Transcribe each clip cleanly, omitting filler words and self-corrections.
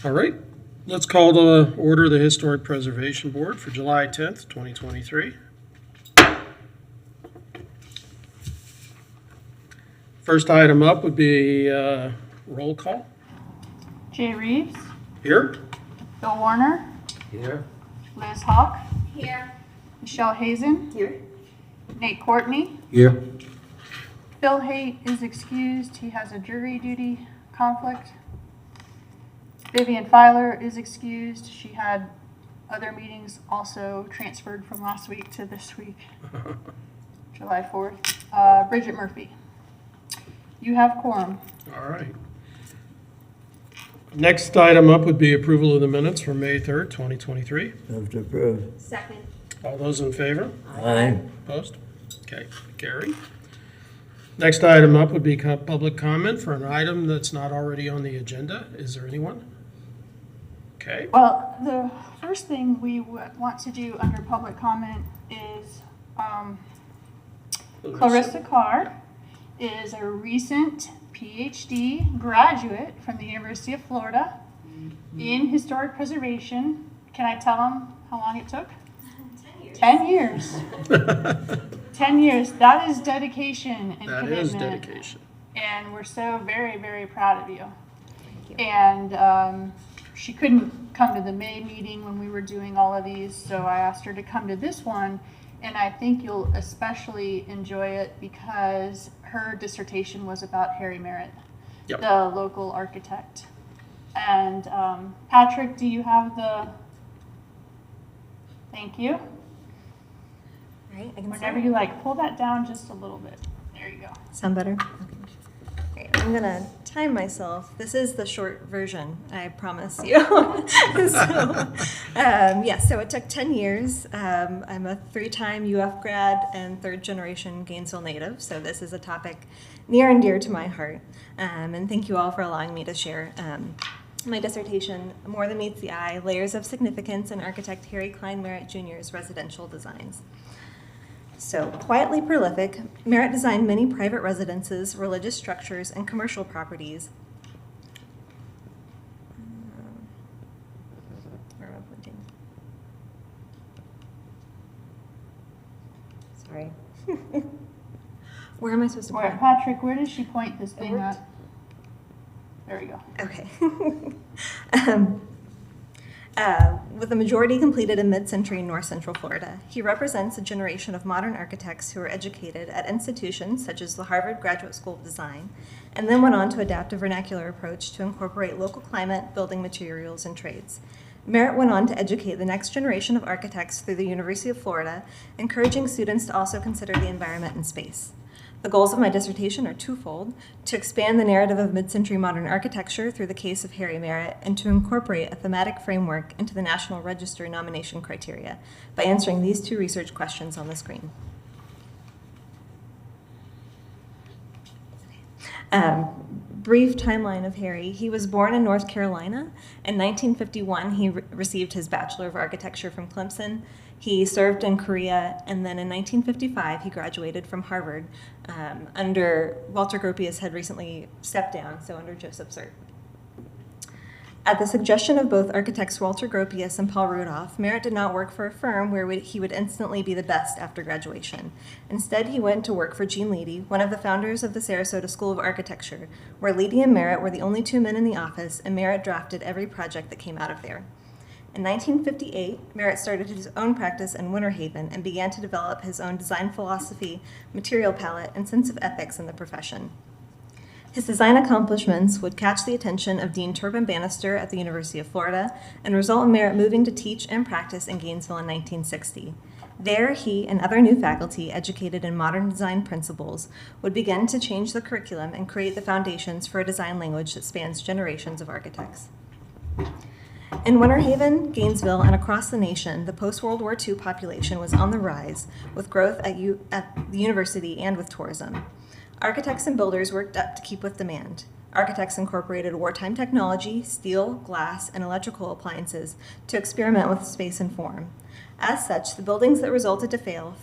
All right, let's call to order the Historic Preservation Board for July 10th, 2023. First item up would be roll call. Jay Reeves, Here. Bill Warner, Here. Liz Hawk, Here. Michelle Hazen, Here. Nate Courtney. Here. Phil Haight is excused. He has a jury duty conflict. Vivian Filer is excused. She had other meetings also transferred from last week to this week, July 4th. Bridget Murphy. You have quorum. All right. Next item up would be approval of the minutes for May 3rd, 2023. Move to approve. Second. All those in favor? Aye. Opposed? Okay, carried. Next item up would be public comment for an item that's not already on the agenda. Is there anyone? Okay. Well, the first thing we would want to do under public comment is Clarissa Carr is a recent PhD graduate from the University of Florida in historic preservation. Can I tell them how long it took? 10 years. 10 years. That is dedication and That commitment. is dedication. And we're so very, very proud of you. And she couldn't come to the May meeting when we were doing all of these, so I asked her to come to this one. And I think you'll especially enjoy it because her dissertation was about Harry Merritt, Yep. the local architect. And Patrick, do you have the, thank you. Right, I can Whenever you like, pull that down just a little bit. There you go. Sound better? Okay. Great. I'm gonna time myself. This is the short version, I promise you. So it took 10 years. I'm a 3-time UF grad and 3rd-generation Gainesville native, so this is a topic near and dear to my heart. And thank you all for allowing me to share my dissertation, More Than Meets the Eye, Layers of Significance in Architect Harry Klein Merritt Jr.'s Residential Designs. So, quietly prolific, Merritt designed many private residences, religious structures, and commercial properties. Where am I pointing? Sorry. Where am I supposed to Where, point? Patrick, where does she point this thing Over. at? There we go. Okay. With the majority completed in mid-century in North Central Florida, he represents a generation of modern architects who were educated at institutions such as the Harvard Graduate School of Design, and then went on to adapt a vernacular approach to incorporate local climate, building materials, and trades. Merritt went on to educate the next generation of architects through the University of Florida, encouraging students to also consider the environment and space. The goals of my dissertation are twofold: to expand the narrative of mid-century modern architecture through the case of Harry Merritt, and to incorporate a thematic framework into the National Register nomination criteria by answering these 2 research questions on the screen. Brief timeline of Harry. He was born in North Carolina. In 1951, he received his Bachelor of Architecture from Clemson. He served in Korea, and then in 1955, he graduated from Harvard under Walter Gropius had recently stepped down, so under Joseph Sirk. At the suggestion of both architects Walter Gropius and Paul Rudolph, Merritt did not work for a firm where he would instantly be the best after graduation. Instead, he went to work for Gene Leedy, one of the founders of the Sarasota School of Architecture, where Leedy and Merritt were the only 2 men in the office, and Merritt drafted every project that came out of there. In 1958, Merritt started his own practice in Winter Haven and began to develop his own design philosophy, material palette, and sense of ethics in the profession. His design accomplishments would catch the attention of Dean Turbin Bannister at the University of Florida and result in Merritt moving to teach and practice in Gainesville in 1960. There, he and other new faculty educated in modern design principles would begin to change the curriculum and create the foundations for a design language that spans generations of architects. In Winter Haven, Gainesville, and across the nation, the post-World War II population was on the rise, with growth at the university and with tourism. Architects and builders worked up to keep with demand. Architects incorporated wartime technology, steel, glass, and electrical appliances to experiment with space and form. As such, the buildings that resulted failed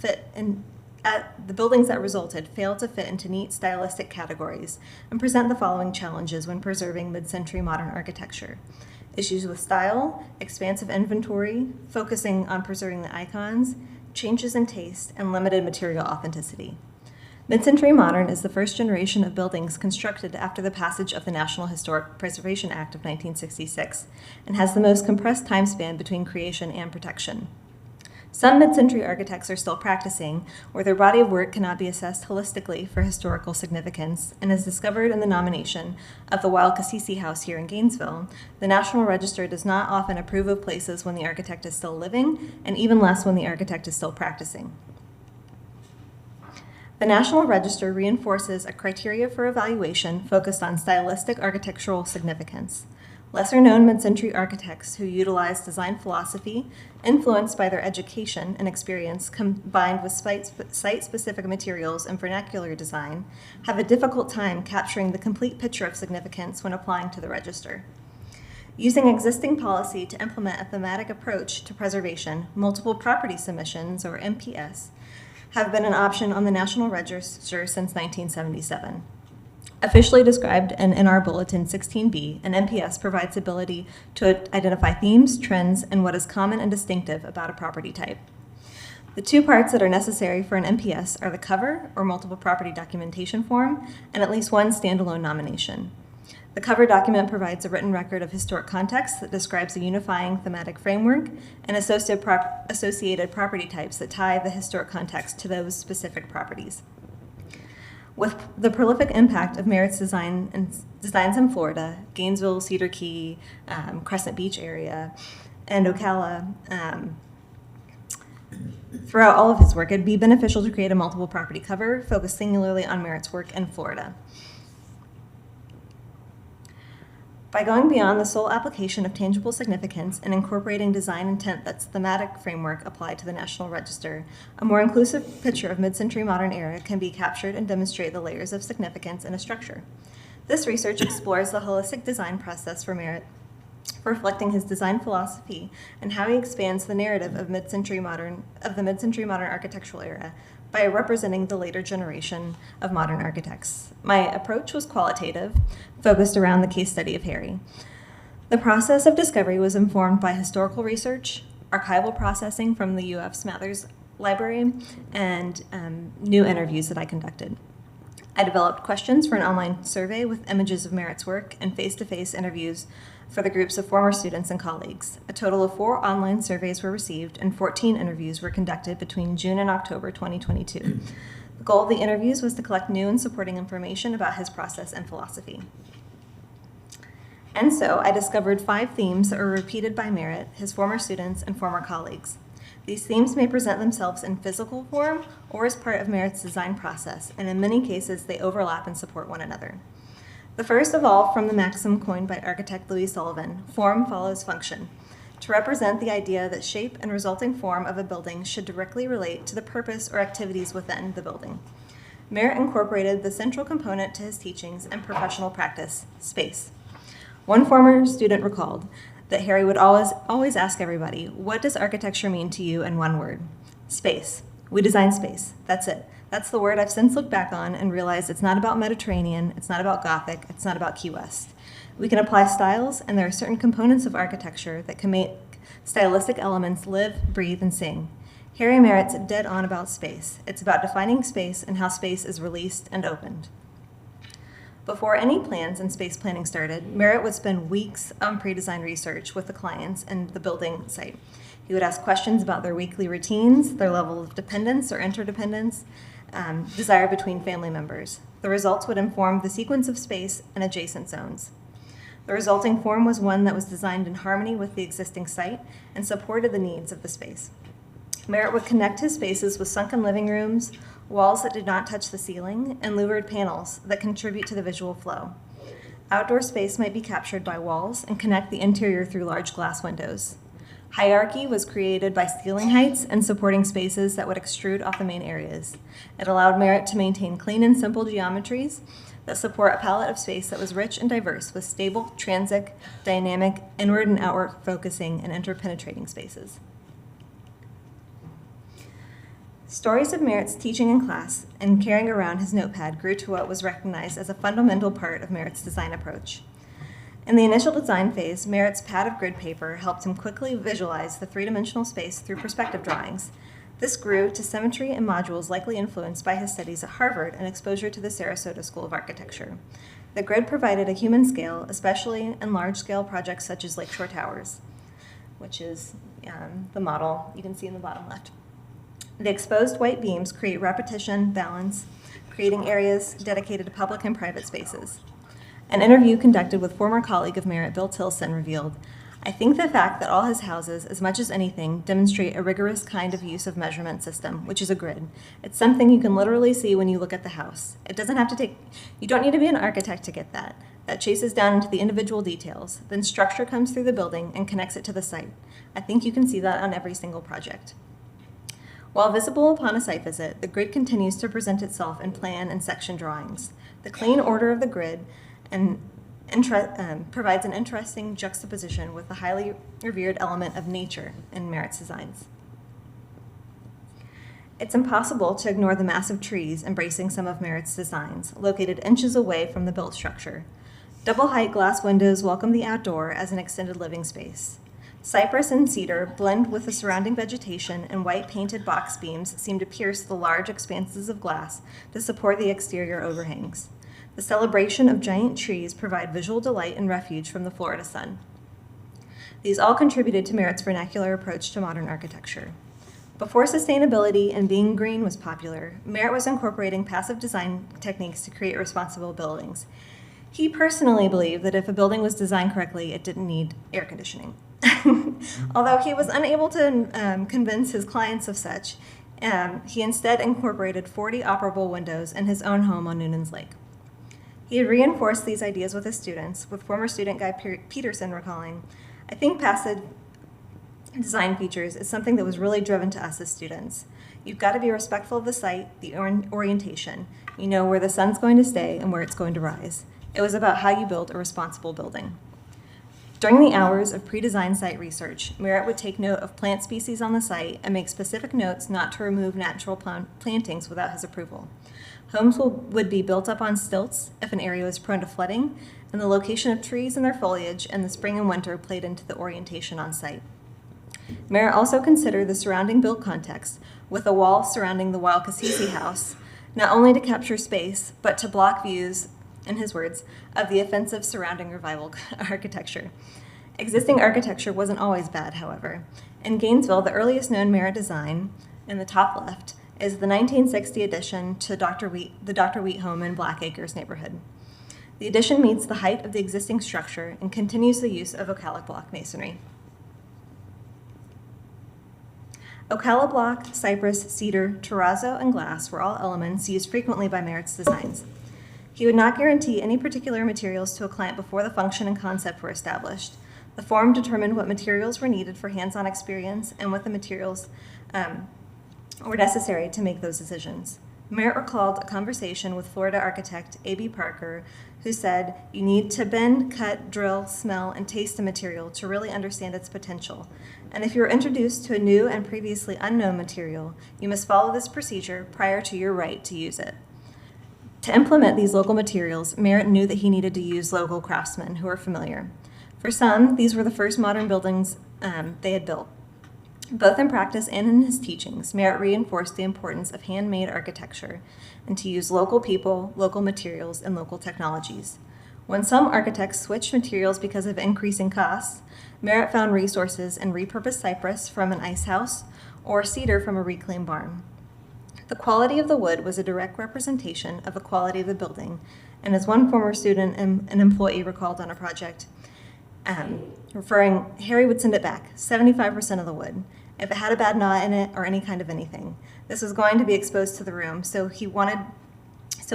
to fit into neat stylistic categories and present the following challenges when preserving mid-century modern architecture. issues with style, expansive inventory, focusing on preserving the icons, changes in taste, and limited material authenticity. Mid-century modern is the first generation of buildings constructed after the passage of the National Historic Preservation Act of 1966 and has the most compressed time span between creation and protection. Some mid-century architects are still practicing, where their body of work cannot be assessed holistically for historical significance, and as discovered in the nomination of the Wild Cassisi House here in Gainesville, the National Register does not often approve of places when the architect is still living, and even less when the architect is still practicing. The National Register reinforces a criteria for evaluation focused on stylistic architectural significance. Lesser-known mid-century architects who utilize design philosophy influenced by their education and experience combined with site-specific materials and vernacular design have a difficult time capturing the complete picture of significance when applying to the register. Using existing policy to implement a thematic approach to preservation, multiple property submissions, or MPS, have been an option on the National Register since 1977. Officially described in NR Bulletin 16B, an MPS provides the ability to identify themes, trends, and what is common and distinctive about a property type. The two parts that are necessary for an MPS are the cover, or multiple property documentation form, and at least one standalone nomination. The cover document provides a written record of historic context that describes a unifying thematic framework and associated property types that tie the historic context to those specific properties. With the prolific impact of Merritt's designs in Florida, Gainesville, Cedar Key, Crescent Beach area, and Ocala, throughout all of his work, it'd be beneficial to create a multiple property cover focused singularly on Merritt's work in Florida. By going beyond the sole application of tangible significance and incorporating design intent that's thematic framework applied to the National Register, a more inclusive picture of mid-century modern era can be captured and demonstrate the layers of significance in a structure. This research explores the holistic design process for Merritt, reflecting his design philosophy and how he expands the narrative of the mid-century modern architectural era by representing the later generation of modern architects. My approach was qualitative, focused around the case study of Harry. The process of discovery was informed by historical research, archival processing from the UF Smathers Library, and new interviews that I conducted. I developed questions for an online survey with images of Merritt's work and face-to-face interviews for the groups of former students and colleagues. A total of 4 online surveys were received and 14 interviews were conducted between June and October 2022. The goal of the interviews was to collect new and supporting information about his process and philosophy. And so I discovered 5 themes that were repeated by Merritt, his former students, and former colleagues. These themes may present themselves in physical form or as part of Merritt's design process, and in many cases they overlap and support one another. The first evolved from the maxim coined by architect Louis Sullivan, form follows function, to represent the idea that shape and resulting form of a building should directly relate to the purpose or activities within the building. Merritt incorporated the central component to his teachings and professional practice, space. One former student recalled that Harry would always ask everybody, "What does architecture mean to you in one word?" Space. We design space. That's it. That's the word I've since looked back on and realized it's not about Mediterranean, it's not about Gothic, it's not about Key West. We can apply styles, and there are certain components of architecture that can make stylistic elements live, breathe, and sing. Harry Merritt's dead on about space. It's about defining space and how space is released and opened. Before any plans and space planning started, Merritt would spend weeks on pre-design research with the clients and the building site. He would ask questions about their weekly routines, their level of dependence or interdependence, desire between family members. The results would inform the sequence of space and adjacent zones. The resulting form was one that was designed in harmony with the existing site and supported the needs of the space. Merritt would connect his spaces with sunken living rooms, walls that did not touch the ceiling, and louvered panels that contribute to the visual flow. Outdoor space might be captured by walls and connect the interior through large glass windows. Hierarchy was created by ceiling heights and supporting spaces that would extrude off the main areas. It allowed Merritt to maintain clean and simple geometries that support a palette of space that was rich and diverse with stable, transic, dynamic, inward and outward focusing and interpenetrating spaces. Stories of Merritt's teaching in class and carrying around his notepad grew to what was recognized as a fundamental part of Merritt's design approach. In the initial design phase, Merritt's pad of grid paper helped him quickly visualize the three-dimensional space through perspective drawings. This grew to symmetry and modules likely influenced by his studies at Harvard and exposure to the Sarasota School of Architecture. The grid provided a human scale, especially in large-scale projects such as Lakeshore Towers, which is the model you can see in the bottom left. The exposed white beams create repetition, balance, creating areas dedicated to public and private spaces. An interview conducted with former colleague of Merritt, Bill Tilson, revealed, "I think the fact that all his houses, as much as anything, demonstrate a rigorous kind of use of measurement system, which is a grid. It's something you can literally see when you look at the house. It doesn't have to you don't need to be an architect to get that. That chases down into the individual details. Then structure comes through the building and connects it to the site. I think you can see that on every single project." While visible upon a site visit, the grid continues to present itself in plan and section drawings. The clean order of the grid provides an interesting juxtaposition with the highly revered element of nature in Merritt's designs. It's impossible to ignore the massive trees embracing some of Merritt's designs, located inches away from the built structure. Double-height glass windows welcome the outdoor as an extended living space. Cypress and cedar blend with the surrounding vegetation, and white painted box beams seem to pierce the large expanses of glass to support the exterior overhangs. The celebration of giant trees provide visual delight and refuge from the Florida sun. These all contributed to Merritt's vernacular approach to modern architecture. Before sustainability and being green was popular, Merritt was incorporating passive design techniques to create responsible buildings. He personally believed that if a building was designed correctly, it didn't need air conditioning. Although he was unable to convince his clients of such, he instead incorporated 40 operable windows in his own home on Noonan's Lake. He had reinforced these ideas with his students, with former student Guy Peterson recalling, "I think passive design features is something that was really driven to us as students. You've got to be respectful of the site, the orientation. You know where the sun's going to stay and where it's going to rise. It was about how you build a responsible building." During the hours of pre-design site research, Merritt would take note of plant species on the site and make specific notes not to remove natural plantings without his approval. Homes would be built up on stilts if an area was prone to flooding, and the location of trees and their foliage in the spring and winter played into the orientation on site. Merritt also considered the surrounding built context, with a wall surrounding the Wild Cassisi house, not only to capture space, but to block views, in his words, of the offensive surrounding revival architecture. Existing architecture wasn't always bad, however. In Gainesville, the earliest known Merritt design, in the top left, is the 1960 addition to the Dr. Wheat home in Black Acres neighborhood. The addition meets the height of the existing structure and continues the use of Ocala block masonry. Ocala block, cypress, cedar, terrazzo, and glass were all elements used frequently by Merritt's designs. He would not guarantee any particular materials to a client before the function and concept were established. The form determined what materials were needed for hands-on experience and what the materials were necessary to make those decisions. Merritt recalled a conversation with Florida architect A.B. Parker, who said, "You need to bend, cut, drill, smell, and taste a material to really understand its potential. And if you are introduced to a new and previously unknown material, you must follow this procedure prior to your right to use it." To implement these local materials, Merritt knew that he needed to use local craftsmen who were familiar. For some, these were the first modern buildings they had built. Both in practice and in his teachings, Merritt reinforced the importance of handmade architecture and to use local people, local materials, and local technologies. When some architects switched materials because of increasing costs, Merritt found resources and repurposed cypress from an ice house or cedar from a reclaimed barn. The quality of the wood was a direct representation of the quality of the building, and as one former student and an employee recalled on a project, Harry would send it back, 75% of the wood, if it had a bad knot in it or any kind of anything. This was going to be exposed to the room, so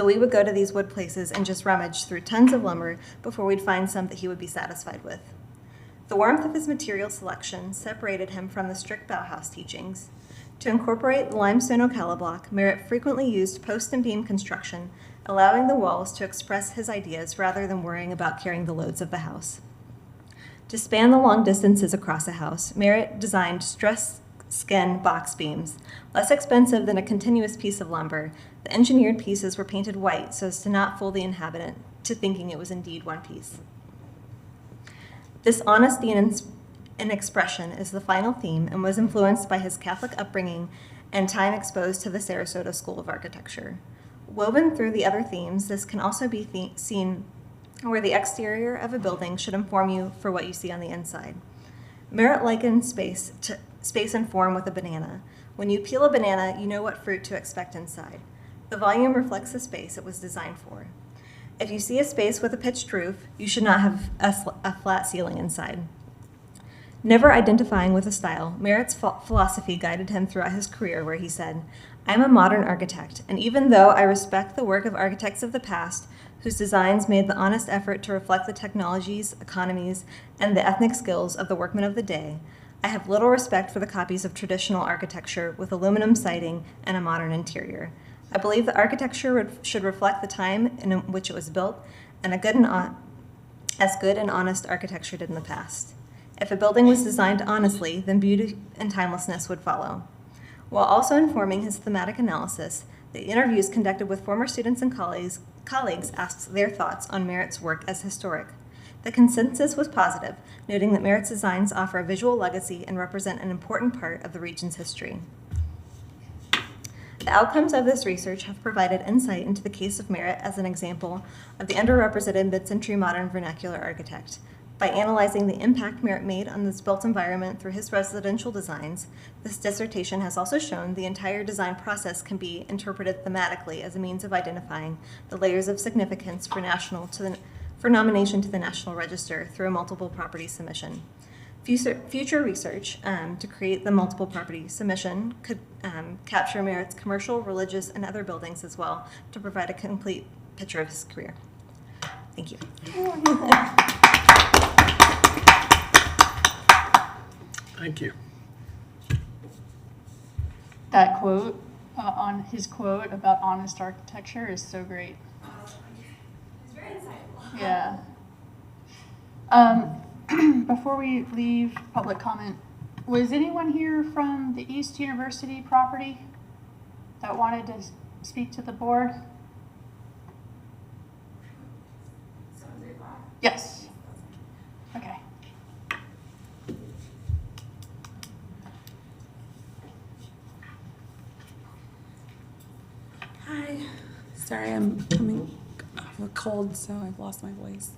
we would go to these wood places and just rummage through tons of lumber before we'd find some that he would be satisfied with. The warmth of his material selection separated him from the strict Bauhaus teachings. To incorporate the limestone Ocala block, Merritt frequently used post and beam construction, allowing the walls to express his ideas rather than worrying about carrying the loads of the house. To span the long distances across a house, Merritt designed stress skin box beams. Less expensive than a continuous piece of lumber, the engineered pieces were painted white so as to not fool the inhabitant to thinking it was indeed one piece. This honesty in expression is the final theme and was influenced by his Catholic upbringing and time exposed to the Sarasota School of Architecture. Woven through the other themes, this can also be seen where the exterior of a building should inform you for what you see on the inside. Merritt likened space and form with a banana. When you peel a banana, you know what fruit to expect inside. The volume reflects the space it was designed for. If you see a space with a pitched roof, you should not have a flat ceiling inside. Never identifying with a style, Merritt's philosophy guided him throughout his career, where he said, "I'm a modern architect, and even though I respect the work of architects of the past, whose designs made the honest effort to reflect the technologies, economies, and the ethnic skills of the workmen of the day, I have little respect for the copies of traditional architecture with aluminum siding and a modern interior. I believe that architecture should reflect the time in which it was built, and as good and honest architecture did in the past. If a building was designed honestly, then beauty and timelessness would follow." While also informing his thematic analysis, the interviews conducted with former students and colleagues asked their thoughts on Merritt's work as historic. The consensus was positive, noting that Merritt's designs offer a visual legacy and represent an important part of the region's history. The outcomes of this research have provided insight into the case of Merritt as an example of the underrepresented mid-century modern vernacular architect. By analyzing the impact Merritt made on this built environment through his residential designs, this dissertation has also shown the entire design process can be interpreted thematically as a means of identifying the layers of significance for nomination to the National Register through a multiple property submission. Future research to create the multiple property submission could capture Merritt's commercial, religious, and other buildings as well to provide a complete picture of his career. Thank you. Thank you. That quote, on his quote about honest architecture is so great. It's very insightful. Yeah. Before we leave public comment, was anyone here from the East University property that wanted to speak to the board? Yes. Okay. Hi. Sorry, I'm coming off a cold, so I've lost my voice.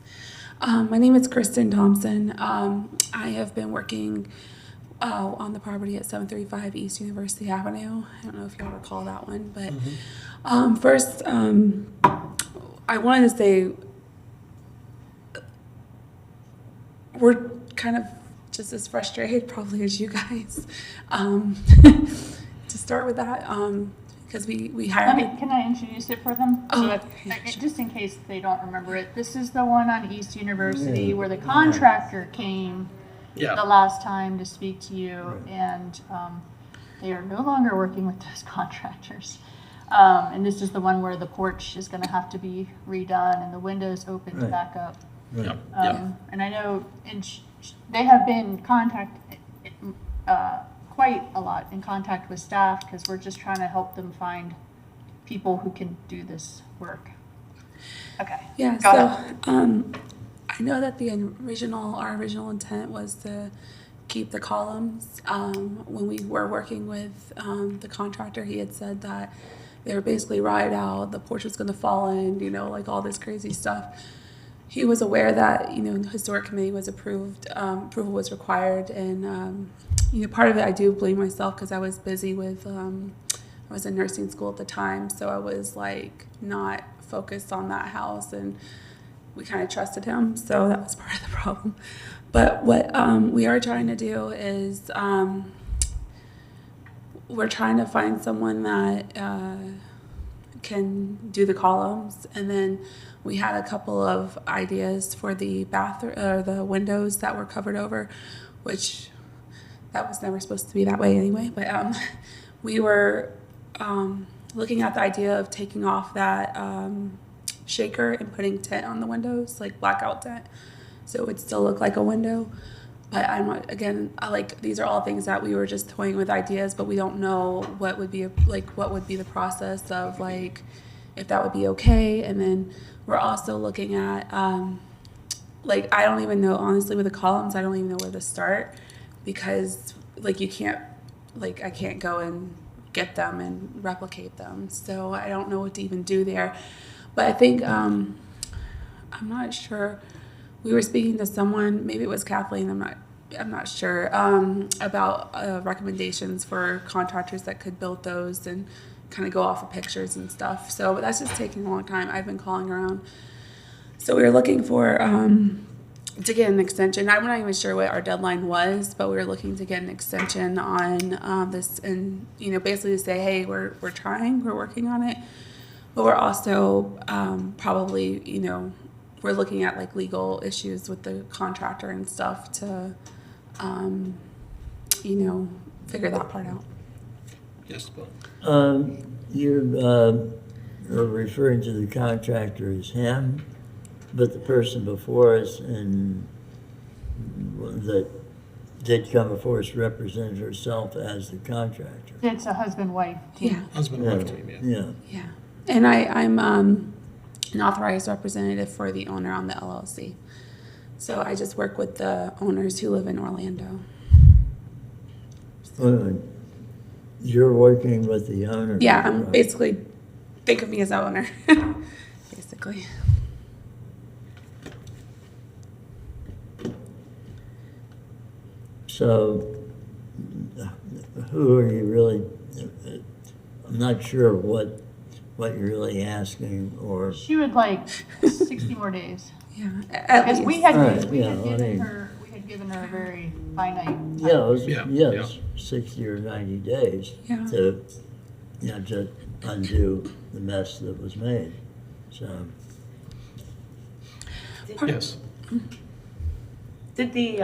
My name is Kristen Thompson. I have been working on the property at 735 East University Avenue. I don't know if y'all recall that one, but first, I wanted to say we're kind of just as frustrated probably as you guys. To start with that, because we hired. Can I introduce it for them? Oh, So just in case they don't remember it, this is the one on East University where the contractor came the last time to speak to you, and they are no longer working with those contractors. And this is the one where the porch is going to have to be redone and the windows opened back up. Yep. And I know they have been quite a lot in contact with staff because we're just trying to help them find people who can do this work. Okay. Yeah. Go So ahead. I know that our original intent was to keep the columns. When we were working with the contractor, he had said that they were basically rotted out, the porch was going to fall in, like all this crazy stuff. He was aware that, the historic committee was approval was required. And, part of it, I do blame myself because I was busy with, I was in nursing school at the time. So I was not focused on that house, and we kind of trusted him. So that was part of the problem. But what we are trying to do is we're trying to find someone that can do the columns, and then we had a couple of ideas for the bathroom or the windows that were covered over, which that was never supposed to be that way anyway. But we were looking at the idea of taking off that shaker and putting tint on the windows, like blackout tint, so it would still look like a window. But I'm not, again, these are all things that we were just toying with ideas, but we don't know what would be the process of if that would be okay. And then we're also looking at like, I don't even know, honestly, with the columns, I don't even know where to start, because like you can't, like, I can't go and get them and replicate them, so I don't know what to even do there. But I think I'm not sure, we were speaking to someone, maybe it was Kathleen, I'm not sure, about recommendations for contractors that could build those and kind of go off of pictures and stuff. So, but that's just taking a long time. I've been calling around. So we were looking for to get an extension. I'm not even sure what our deadline was, but we were looking to get an extension on this, and basically to say, hey, we're trying, we're working on it, but we're also probably we're looking at like legal issues with the contractor and stuff to figure that part out. Yes, Bill. You're referring to the contractor as him, but the person before us and that did come before us represented herself as the contractor. It's a husband-wife team. Yeah. Husband and wife team, yeah. Yeah. Yeah. And I'm an authorized representative for the owner on the LLC. So I just work with the owners who live in Orlando. You're working with the owner. Yeah, I'm right? basically, think of me as the owner, basically. So, who are you really? I'm not sure what you're really asking, or She would like 60 more days. Yeah, at Because least. we had, Right, we yeah, had I given mean- her, a very finite. yeah, it was, Yeah, yes, 60 or 90 days Yeah. to to undo the mess that was made. So. Yes. Did the,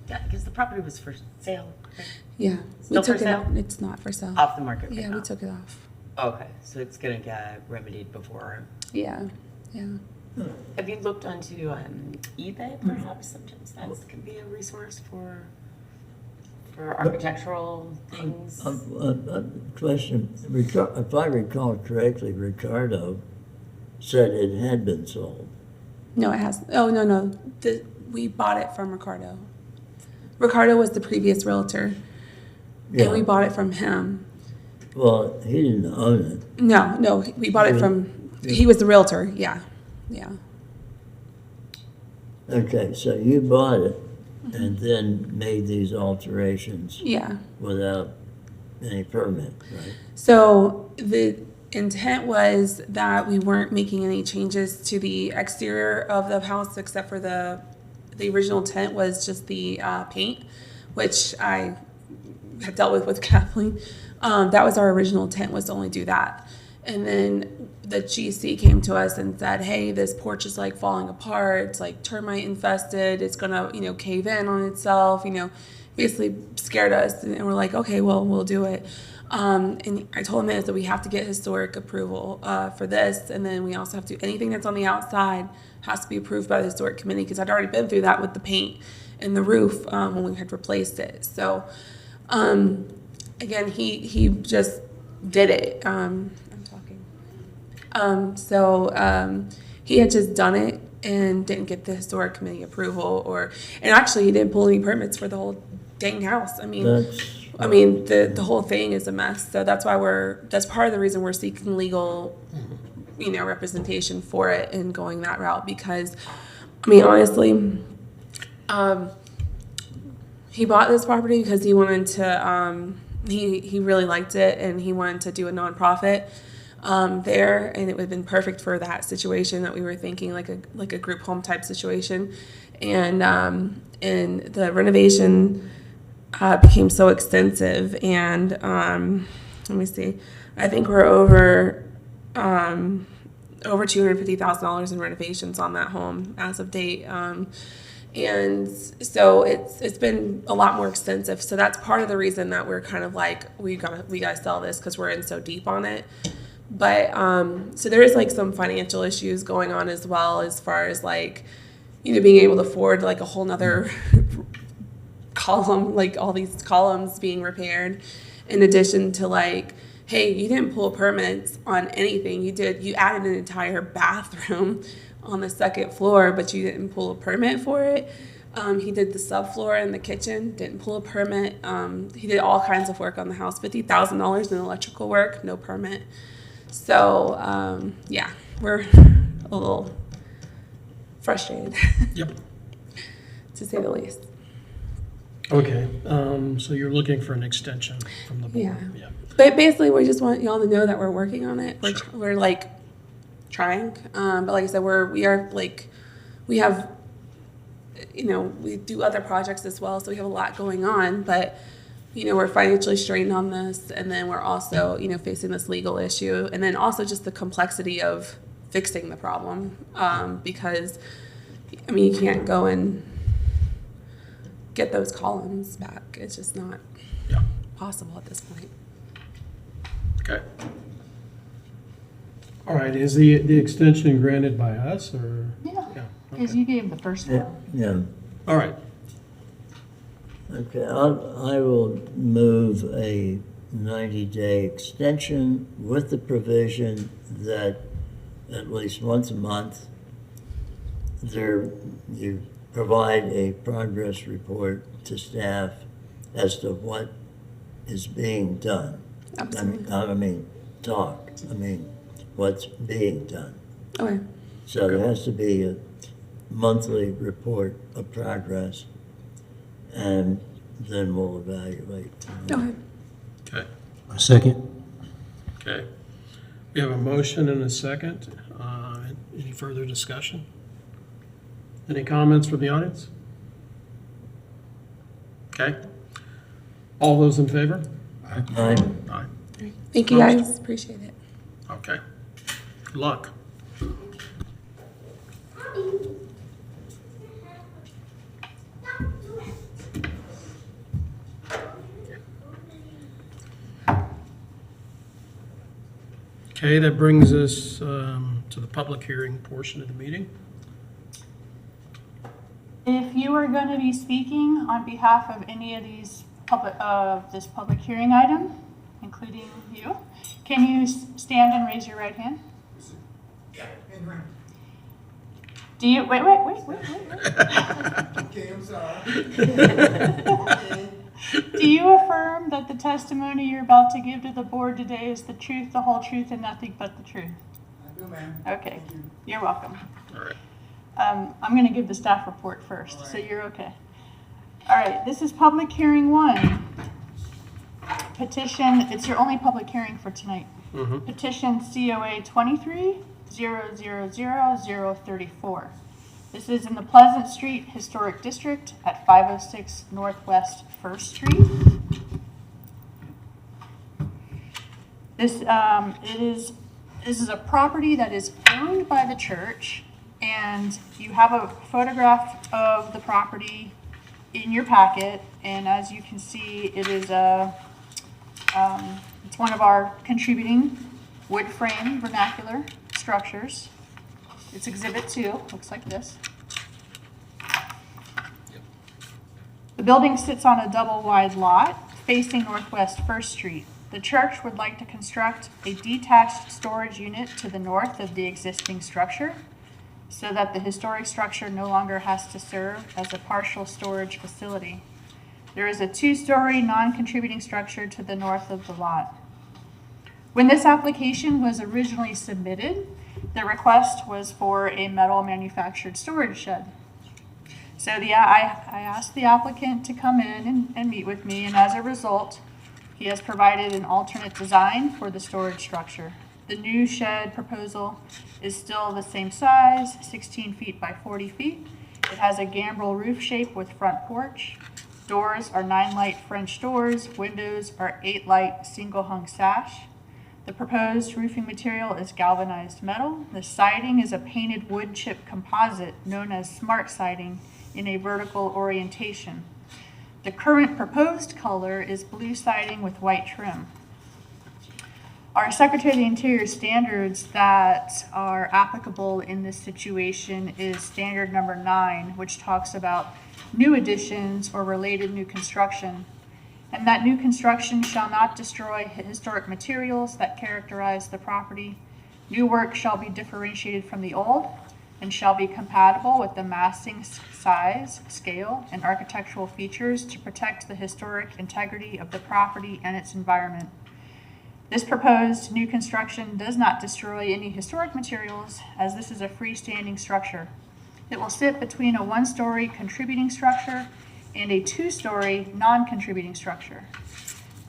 because the property was for sale, correct? Yeah, we Still for took it sale? out. It's not for sale. Off the market right Yeah, now? we took it off. Okay, so it's gonna get remedied before. Yeah, yeah. Have you looked onto eBay perhaps? Sometimes that can be a resource for architectural things. Question, if I recall correctly, Ricardo said it had been sold. No, it has. Oh, no. We bought it from Ricardo. Ricardo was the previous realtor, and we bought it from him. Well, he didn't own it. No, we bought it from, he was the realtor, yeah. Okay, so you bought it and then made these alterations Yeah. without any permit, right? So the intent was that we weren't making any changes to the exterior of the house except for the original intent was just the paint, which I had dealt with Kathleen. That was our original intent, was to only do that. And then the GC came to us and said, hey, this porch is like falling apart. It's like termite infested. It's gonna, cave in on itself, basically scared us. And we're like, okay, well, we'll do it. And I told him that we have to get historic approval for this. And then we also have to, anything that's on the outside has to be approved by the historic committee, because I'd already been through that with the paint and the roof when we had replaced it. So, again, he just did it. He had just done it and didn't get the historic committee approval, and actually he didn't pull any permits for the whole dang house. The whole thing is a mess. So that's why that's part of the reason we're seeking legal, representation for it and going that route, because, honestly, he bought this property because he wanted to, he really liked it and he wanted to do a nonprofit there, and it would have been perfect for that situation that we were thinking, like a group home type situation. And the renovation became so extensive, and let me see, I think we're over $250,000 in renovations on that home as of date. And so it's been a lot more extensive. So that's part of the reason that we're kind of like, we gotta sell this, because we're in so deep on it. But so there is like some financial issues going on as well, as far as like, being able to afford like a whole nother column, like all these columns being repaired, in addition to like hey, you didn't pull permits on anything. You added an entire bathroom on the second floor, but you didn't pull a permit for it. He did the subfloor in the kitchen, didn't pull a permit. He did all kinds of work on the house, $50,000 in electrical work, no permit. So, yeah, we're a little frustrated, Yep. to say the least. Okay, so you're looking for an extension from the board? Yeah. But basically, we just want y'all to know that we're working on it. We're like trying, but like I said, we have, we do other projects as well, so we have a lot going on. But we're financially strained on this, and then we're also facing this legal issue, and then also just the complexity of fixing the problem, because you can't go and get those columns back. It's just not possible at this point. Okay. All right, is the extension granted by us, or? Yeah, Yeah, because okay. you gave the first Yeah, one. yeah. All right, Okay, I will move a 90-day extension with the provision that at least once a month, you provide a progress report to staff as to what is being done. Absolutely. What's being done. Okay. So there has to be a monthly report of progress, and then we'll evaluate. Okay. okay, A second. okay. We have a motion and a second. Any further discussion? Any comments from the audience? Okay. All those in favor? Aye. Aye. Thank you guys. Appreciate it. Okay. Good luck. Okay, that brings us to the public hearing portion of the meeting. If you are going to be speaking on behalf of any of these this public hearing item, including you, can you stand and raise your right hand? Do you, wait. Okay, I'm sorry. Do you affirm that the testimony you're about to give to the board today is the truth, the whole truth, and nothing but the truth? I do, ma'am. Okay, Thank you. you're welcome. All right. I'm going to give the staff report first, so you're okay. All right, this is public hearing 1. Petition, it's your only public hearing for tonight. Mhm. Petition COA 23-000-034. This is in the Pleasant Street Historic District at 506 Northwest 1st Street. This is a property that is owned by the church, and you have a photograph of the property in your packet. And as you can see, it is it's one of our contributing wood frame vernacular structures. It's Exhibit 2, looks like this. The building sits on a double wide lot facing Northwest 1st Street. The church would like to construct a detached storage unit to the north of the existing structure so that the historic structure no longer has to serve as a partial storage facility. There is a 2-story non-contributing structure to the north of the lot. When this application was originally submitted, the request was for a metal manufactured storage shed. So I asked the applicant to come in and meet with me, and as a result, he has provided an alternate design for the storage structure. The new shed proposal is still the same size, 16 feet by 40 feet. It has a gambrel roof shape with front porch. Doors are 9-light French doors. Windows are 8-light single-hung sash. The proposed roofing material is galvanized metal. The siding is a painted wood chip composite known as smart siding in a vertical orientation. The current proposed color is blue siding with white trim. Our Secretary of the Interior standards that are applicable in this situation is standard number 9, which talks about new additions or related new construction. and that new construction shall not destroy historic materials that characterize the property. New work shall be differentiated from the old and shall be compatible with the massing size, scale, and architectural features to protect the historic integrity of the property and its environment. This proposed new construction does not destroy any historic materials, as this is a freestanding structure. It will sit between a one-story contributing structure and a two-story non-contributing structure.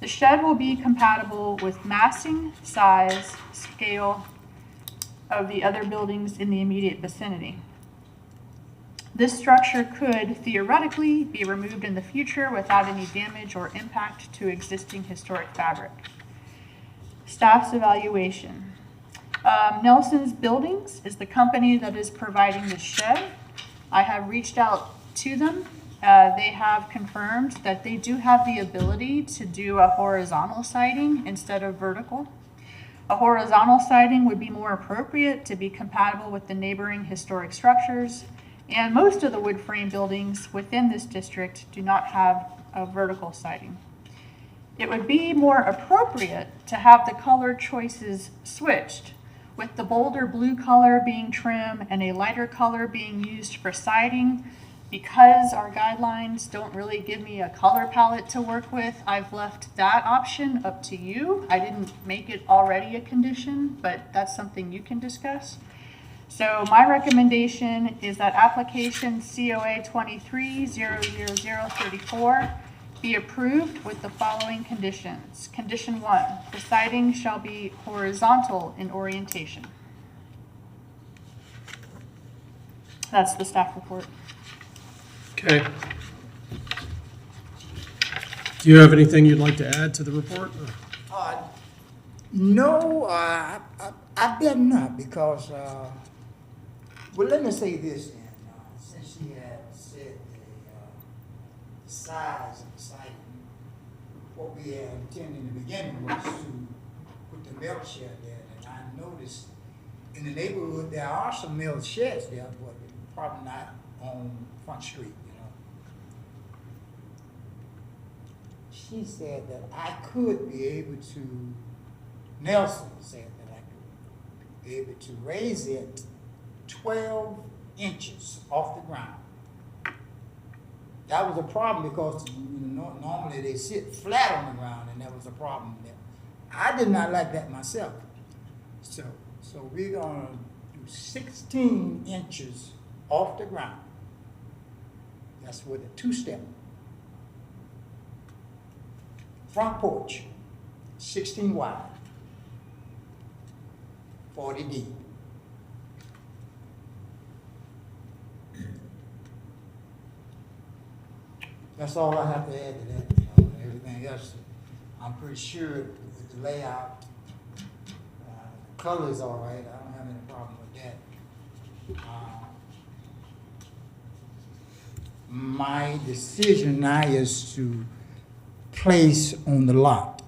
The shed will be compatible with massing, size, scale of the other buildings in the immediate vicinity. This structure could theoretically be removed in the future without any damage or impact to existing historic fabric. Staff's evaluation. Nelson's Buildings is the company that is providing the shed. I have reached out to them. They have confirmed that they do have the ability to do a horizontal siding instead of vertical. A horizontal siding would be more appropriate to be compatible with the neighboring historic structures, and most of the wood frame buildings within this district do not have a vertical siding. It would be more appropriate to have the color choices switched, with the bolder blue color being trim and a lighter color being used for siding. Because our guidelines don't really give me a color palette to work with, I've left that option up to you. I didn't make it already a condition, but that's something you can discuss. So my recommendation is that application COA 23-00034 be approved with the following conditions. Condition 1, the siding shall be horizontal in orientation. That's the staff report. Okay. Do you have anything you'd like to add to the report? No, I better not, because, well, let me say this then. Since she had said the size of the site, what we had intended in the beginning was to put the milk shed there. And I noticed in the neighborhood there are some milk sheds there, but probably not on Front Street, you know. She said that I could be able to, Nelson said that I could be able to raise it 12 inches off the ground. That was a problem because normally they sit flat on the ground, and that was a problem there. I did not like that myself. So we're gonna do 16 inches off the ground. That's with a two-step. Front porch, 16 wide, 40 deep. That's all I have to add to that. Everything else, I'm pretty sure with the layout, the color is all right. I don't have any problem with that. My decision now is to place on the lot.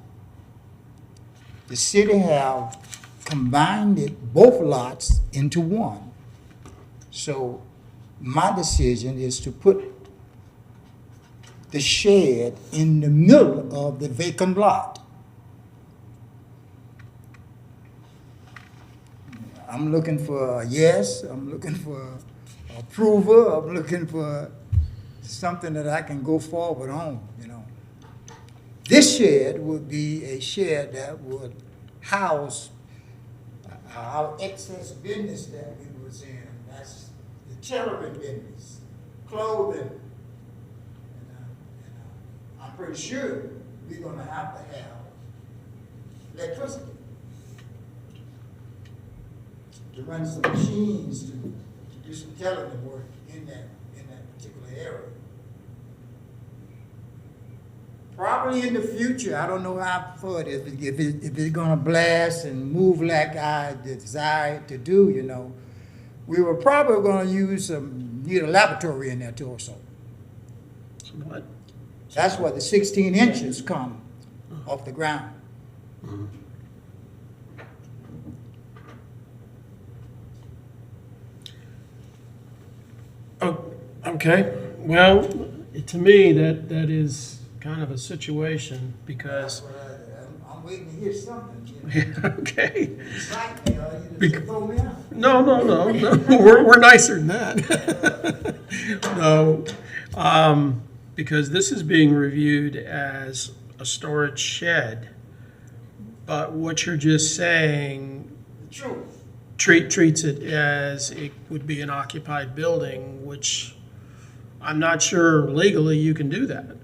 The city have combined both lots into one. So my decision is to put the shed in the middle of the vacant lot. I'm looking for a yes, I'm looking for approval, I'm looking for something that I can go forward on, you know. This shed would be a shed that would house our excess business that we was in. That's the tailoring business, clothing. I'm pretty sure we're gonna have to have electricity to run some machines to do some tailoring work in that particular area. Probably in the future, I don't know how far it is, if it's gonna blast and move like I desire to do, you know, we were probably gonna need a laboratory in there too also. What? That's where the 16 inches come off the ground. Oh, okay. Well, to me, that is kind of a situation because, I'm waiting to hear something, you know. okay. It's like, you know, you just throw me out. No. We're nicer than that. No, because this is being reviewed as a storage shed. But what you're just saying True. treats it as it would be an occupied building, which I'm not sure legally you can do that.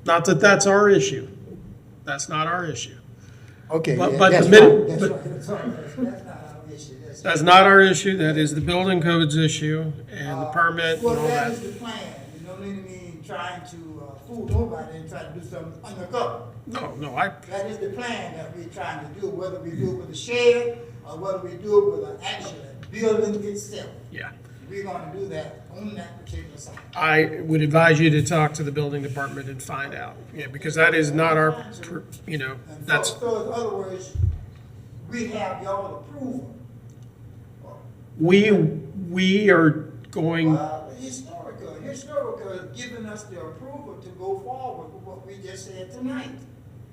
Not that that's our issue. That's not our issue. Okay, But- yeah, but that's the minute- right, that's but- right, that's right. That's not our issue, that's. That's not our issue. That is the building code's issue and the permit and all Well, that that. is the plan, you know what I mean, trying to fool nobody and try to do something undercover. No, That is the plan that we're trying to do, whether we do it with a shed or whether we do it with an actual building itself. yeah. We're gonna do that on that particular site. I would advise you to talk to the building department and find out. Yeah, because that is not our, you know, And that's, so in other words, we have y'all approval. we are going, Historical is giving us the approval to go forward with what we just said tonight.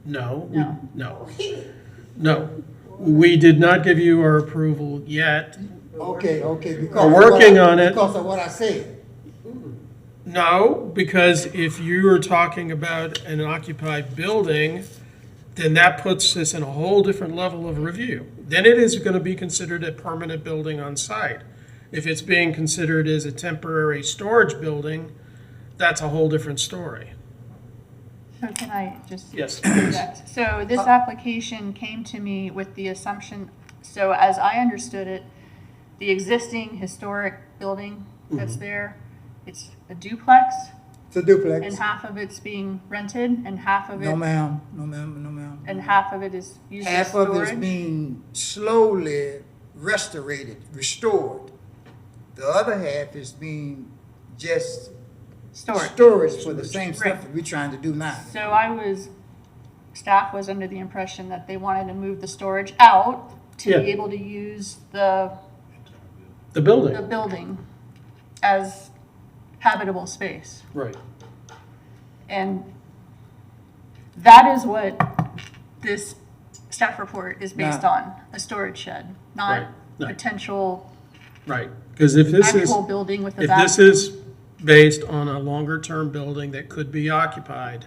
no, No. no. We did not give you our approval yet. Okay, because. We're working on it. Because of what I said. No, because if you are talking about an occupied building, then that puts this in a whole different level of review. Then it is going to be considered a permanent building on site. If it's being considered as a temporary storage building, that's a whole different story. So can I just? Yes, interject? So this application came to me with the assumption, so as I understood it, the existing historic building that's there, it's a duplex, It's a duplex. and half of it's being rented, and half of No it, ma'am, no ma'am, no ma'am. and half of it is used as Half of it's storage? being slowly restored. The other half is being just storage for the same stuff Right. that we're trying to do now. So staff was under the impression that they wanted to move the storage out to Yeah. be able to use the the building. building as habitable space. Right. And that is what this staff report is based Now- on, a storage shed, Right. not No. potential Right, because if this is, actual building with a if this bathroom. is based on a longer-term building that could be occupied,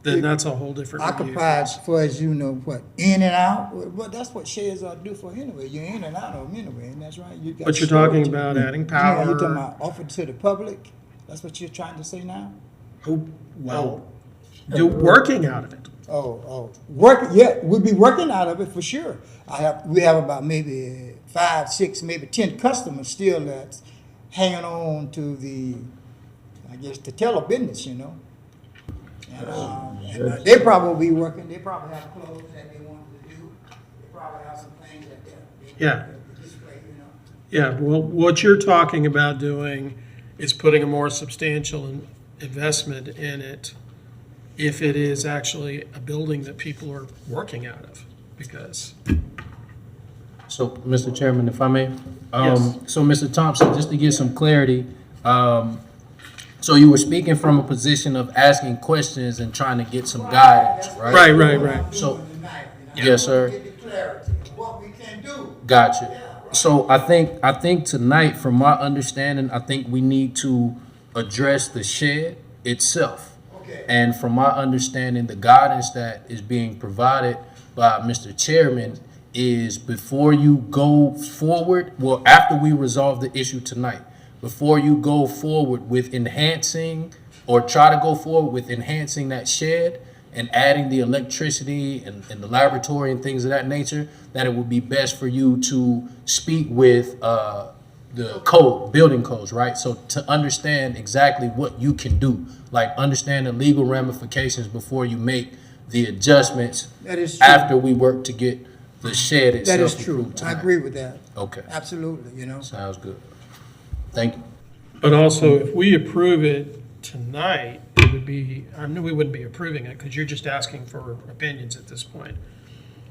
then that's a whole different review. Occupied for, as you know, what, in and out? Well, that's what sheds are due for anyway. You're in and out of them anyway, and that's right. You got But you're talking storage. about adding Yeah, you're talking power. about offered to the public? That's what you're trying to say now? Well, working out of it. We'll be working out of it for sure. We have about maybe 5, 6, maybe 10 customers still that's hanging on to the teller business, you know. And they probably be working, they probably have clothes that they wanted to do. They probably have some things that they Yeah. display, you know. Yeah, well, what you're talking about doing is putting a more substantial investment in it if it is actually a building that people are working out of, because, So, Mr. Chairman, if I may, Yes. so Mr. Thompson, just to get some clarity, so you were speaking from a position of asking questions and trying to get some guidance, right? right. So- Tonight, Yes, sir. Get the clarity of what we can do. Gotcha. So I think tonight, from my understanding, I think we need to address the shed itself. Okay. And from my understanding, the guidance that is being provided by Mr. Chairman is before you go forward, well, after we resolve the issue tonight, before you go forward with enhancing or try to go forward with enhancing that shed and adding the electricity and the laboratory and things of that nature, that it would be best for you to speak with the building codes, right? So to understand exactly what you can do, like understand the legal ramifications before you make the adjustments That is true. after we work to get the shed That itself is true. approved I tonight. agree with that. Okay, Absolutely, you know. sounds good. Thank you. But also, if we approve it tonight, it would be, I know we wouldn't be approving it, because you're just asking for opinions at this point.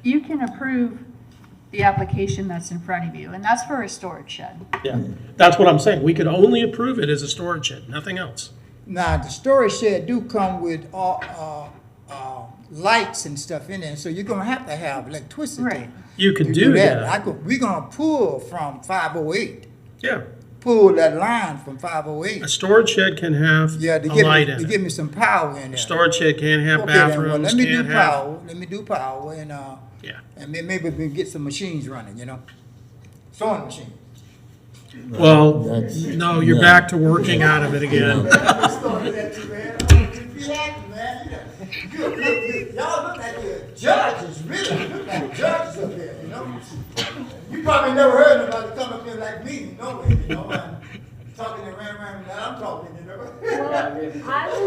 You can approve the application that's in front of you, and that's for a storage shed. Yeah, that's what I'm saying. We could only approve it as a storage shed, nothing else. Now, the storage shed do come with all, lights and stuff in there, so you're gonna have to have electricity. Right. You could to do that. We're gonna pull from 508, Yeah, pull that line from 508. a storage shed can have Yeah, a light in to it. give me some power in there. Storage shed can't have Okay, then, well, bathrooms, let me do can't have, power, let me do power, and, yeah. and maybe we can get some machines running, sewing machines. Well, That's- no, you're back to working out of it again. Y'all look like you're judges, really look like judges up there, You probably never heard nobody come up here like me, and talking around that I'm talking, Well, I would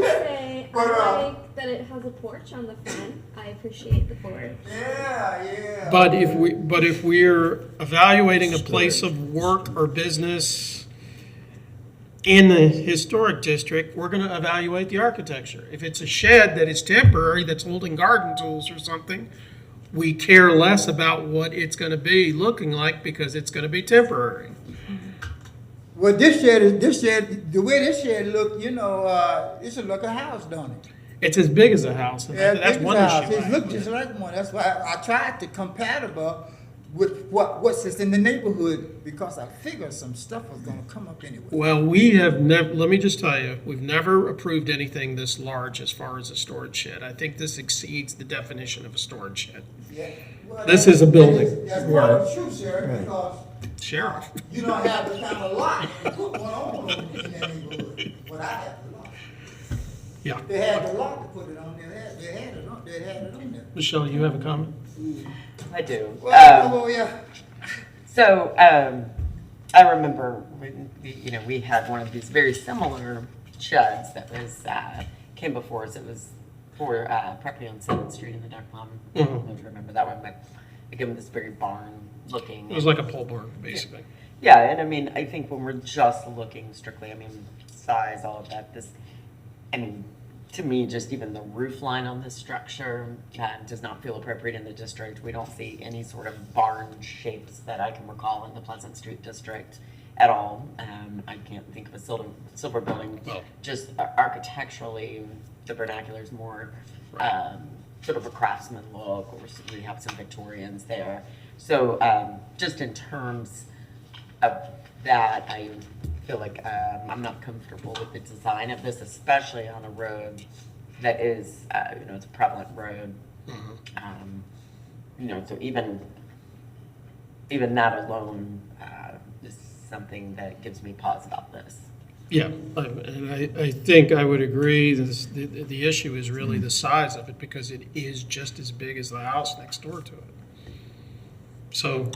say But, I like that it has a porch on the front. I appreciate the porch. Yeah. But if we're evaluating a place of work or business in the historic district, we're gonna evaluate the architecture. If it's a shed that is temporary, that's holding garden tools or something, we care less about what it's gonna be looking like because it's gonna be temporary. Well, the way this shed look, it should look a house, don't it? It's as big as a house, and Yeah, that's big one house. issue. It looked just like one. That's why I tried to compatible with what's in the neighborhood, because I figured some stuff was gonna come up anyway. Well, we have never, let me just tell you, we've never approved anything this large as far as a storage shed. I think this exceeds the definition of a storage shed. Yeah. Well, This is a building. That's probably true, Sheriff, because Sheriff. you don't have the kind of lot to put one on in that neighborhood. But I have the lot. Yeah. They had the lot to put it on there. They had it on there. Michelle, you have a comment? I do. Well, yeah. So, I remember when, we had one of these very similar sheds that was, came before us. It was for, property on 7th Street in the Duck Pond. I don't know if you remember that one, but again, this very barn looking. It was like a pole barn, basically. Yeah, and I think when we're just looking strictly, size, all of that, to me, just even the roof line on this structure does not feel appropriate in the district. We don't see any sort of barn shapes that I can recall in the Pleasant Street district at all. I can't think of a silver building. Well. Just architecturally, the vernacular is more sort of a craftsman look, or we have some Victorians there. So just in terms of that, I feel like I'm not comfortable with the design of this, especially on a road that is, it's a prevalent road. So even that alone is something that gives me pause about this. Yeah, and I think I would agree, the issue is really the size of it, because it is just as big as the house next door to it. So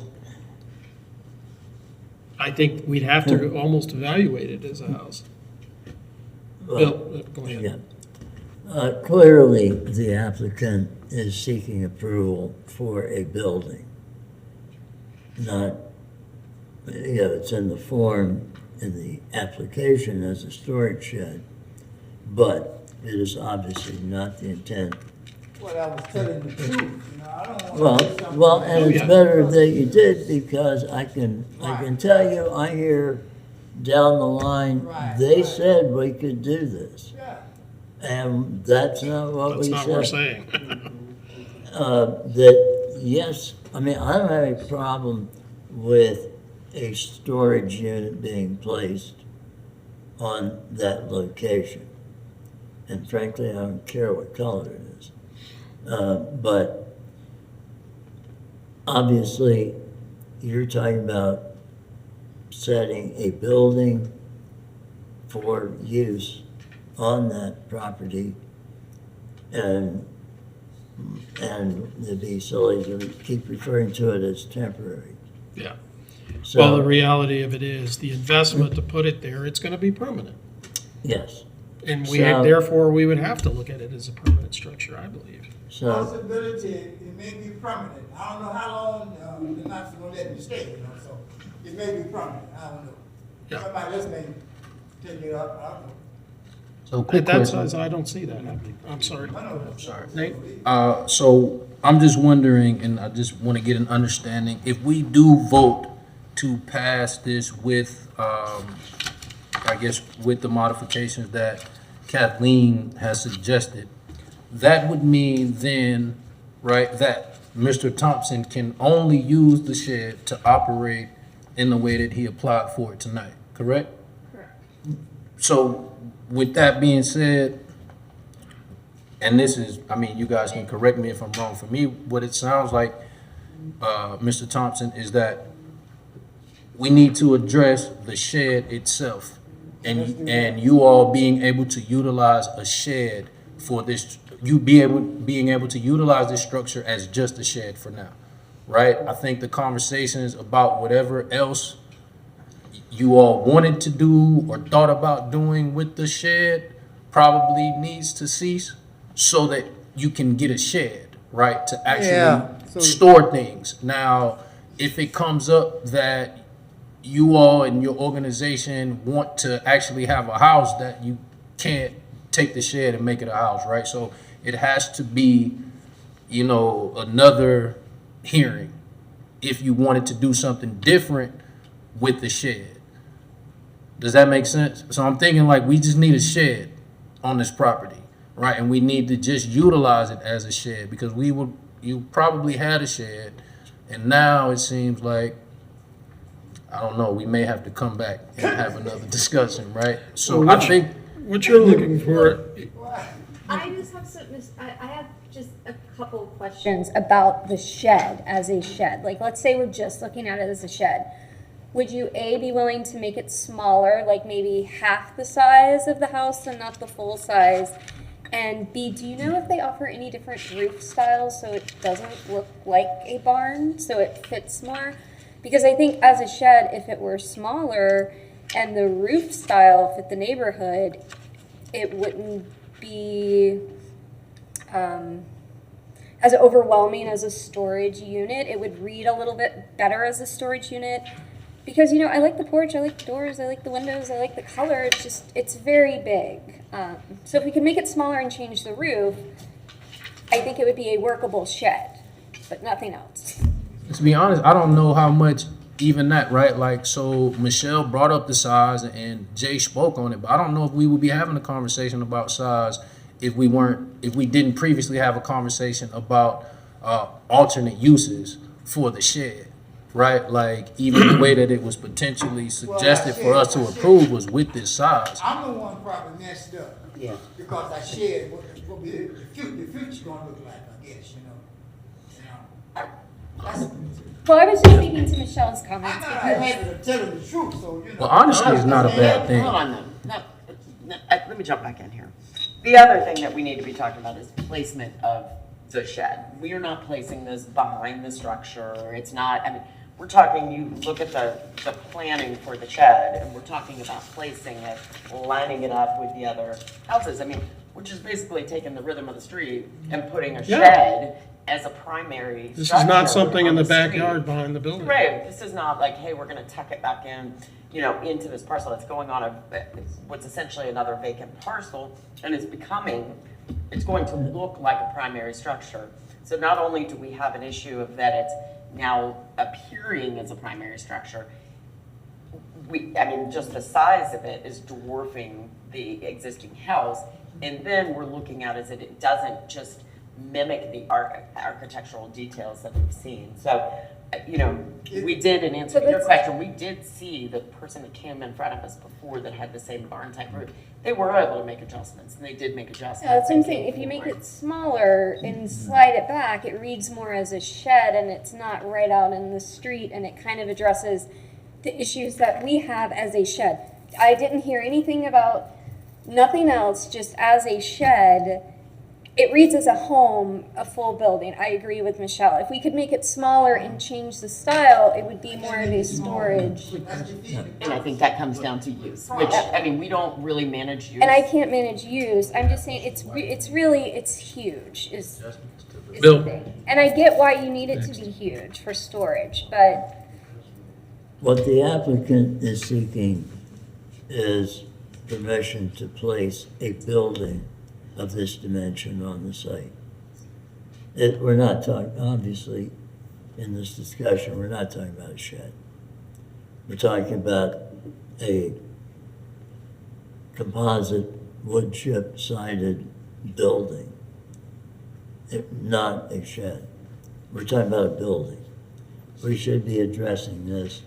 I think we'd have to almost evaluate it as a house. Bill, go ahead. Yeah. Clearly, the applicant is seeking approval for a building. Not, it's in the form, in the application as a storage shed, but it is obviously not the intent. Well, I was telling the truth, I don't want to say something. Well, and it's yeah. better that you did, because I can tell you, I hear down the line, Right, they right. said we could do this. Yeah. And that's not what That's we not what we're said. saying. That, yes, I don't have a problem with a storage unit being placed on that location. And frankly, I don't care what color it is. But obviously, you're talking about setting a building for use on that property, and it'd be silly to keep referring to it as temporary. Yeah. So, Well, the reality of it is, the investment to put it there, it's gonna be permanent. yes. And So- therefore, we would have to look at it as a permanent structure, I believe. So, Possibility, it may be permanent. I don't know how long, the Knox gonna let me stay, so it may be permanent, I don't know. Yeah. Somebody else may take it up, I don't know. So quick At that question. size, I don't see that happening. I'm sorry. I know. Sorry. Nate? So I'm just wondering, and I just want to get an understanding, if we do vote to pass this with, I guess, with the modifications that Kathleen has suggested, that would mean then, right, that Mr. Thompson can only use the shed to operate in the way that he applied for it tonight, correct? Correct. So with that being said, and this is, I mean, you guys can correct me if I'm wrong. For me, what it sounds like, Mr. Thompson, is that we need to address the shed itself. And you all being able to utilize a shed for this, being able to utilize this structure as just a shed for now, right? I think the conversations about whatever else you all wanted to do or thought about doing with the shed probably needs to cease so that you can get a shed, right, to actually store things. Now, if it comes up that you all and your organization want to actually have a house, that you can't take the shed and make it a house, right? So it has to be, you know, another hearing if you wanted to do something different with the shed. Does that make sense? So I'm thinking like we just need a shed on this property, right? And we need to just utilize it as a shed because you probably had a shed and now it seems like, I don't know, we may have to come back and have another discussion, right? So I think What you're looking for, I just have some, I have just a couple of questions about the shed as a shed. Like, let's say we're just looking at it as a shed. Would you, A, be willing to make it smaller, like maybe half the size of the house and not the full size? And B, do you know if they offer any different roof styles so it doesn't look like a barn, so it fits more? Because I think as a shed, if it were smaller and the roof style fit the neighborhood, it wouldn't be as overwhelming as a storage unit. It would read a little bit better as a storage unit. Because, you know, I like the porch, I like the doors, I like the windows, I like the color. It's just, it's very big. So if we could make it smaller and change the roof, I think it would be a workable shed, but nothing else. to be honest, I don't know how much even that, right? Like, so Michelle brought up the size and Jay spoke on it, but I don't know if we would be having a conversation about size if we didn't previously have a conversation about alternate uses for the shed, right? Like, even the way that it was potentially suggested for us to approve was with this size. I'm the one probably messed up. Yeah. Because I shared what the future gonna look like, I guess, you know. That's, Well, I was just speaking to Michelle's comments I'm not because happy to tell the truth, so, you know. Well, honesty is not a bad thing. Hold on, no, let me jump back in here. The other thing that we need to be talking about is placement of the shed. We are not placing this behind the structure. It's not, I mean, we're talking, you look at the planning for the shed, and we're talking about placing it, lining it up with the other houses. I mean, we're just basically taking the rhythm of the street and putting a shed as a primary this is not something in on the street. backyard behind the building. Right, this is not like, hey, we're gonna tuck it back in, you know, into this parcel that's going on what's essentially another vacant parcel, and it's going to look like a primary structure. So not only do we have an issue of that it's now appearing as a primary structure, I mean, just the size of it is dwarfing the existing house, and then we're looking at is that it doesn't just mimic the architectural details that we've seen. So, you know, we did, in answer to your question, we did see the person that came in front of us before that had the same barn type roof. They were able to make adjustments, and they did make adjustments. yeah, that's what I'm saying. If you make it smaller and slide it back, it reads more as a shed and it's not right out in the street, and it kind of addresses the issues that we have as a shed. I didn't hear anything about nothing else, just as a shed. It reads as a home, a full building. I agree with Michelle. If we could make it smaller and change the style, it would be more of a storage. And I think that comes down to use, which, I mean, we don't really manage use. And I can't manage use. I'm just saying it's huge. Is Bill. the thing. And I get why you need it to be huge for storage, but What the applicant is seeking is permission to place a building of this dimension on the site. We're not talking, obviously, in this discussion, we're not talking about a shed. We're talking about a composite wood chip sided building, not a shed. We're talking about a building. We should be addressing this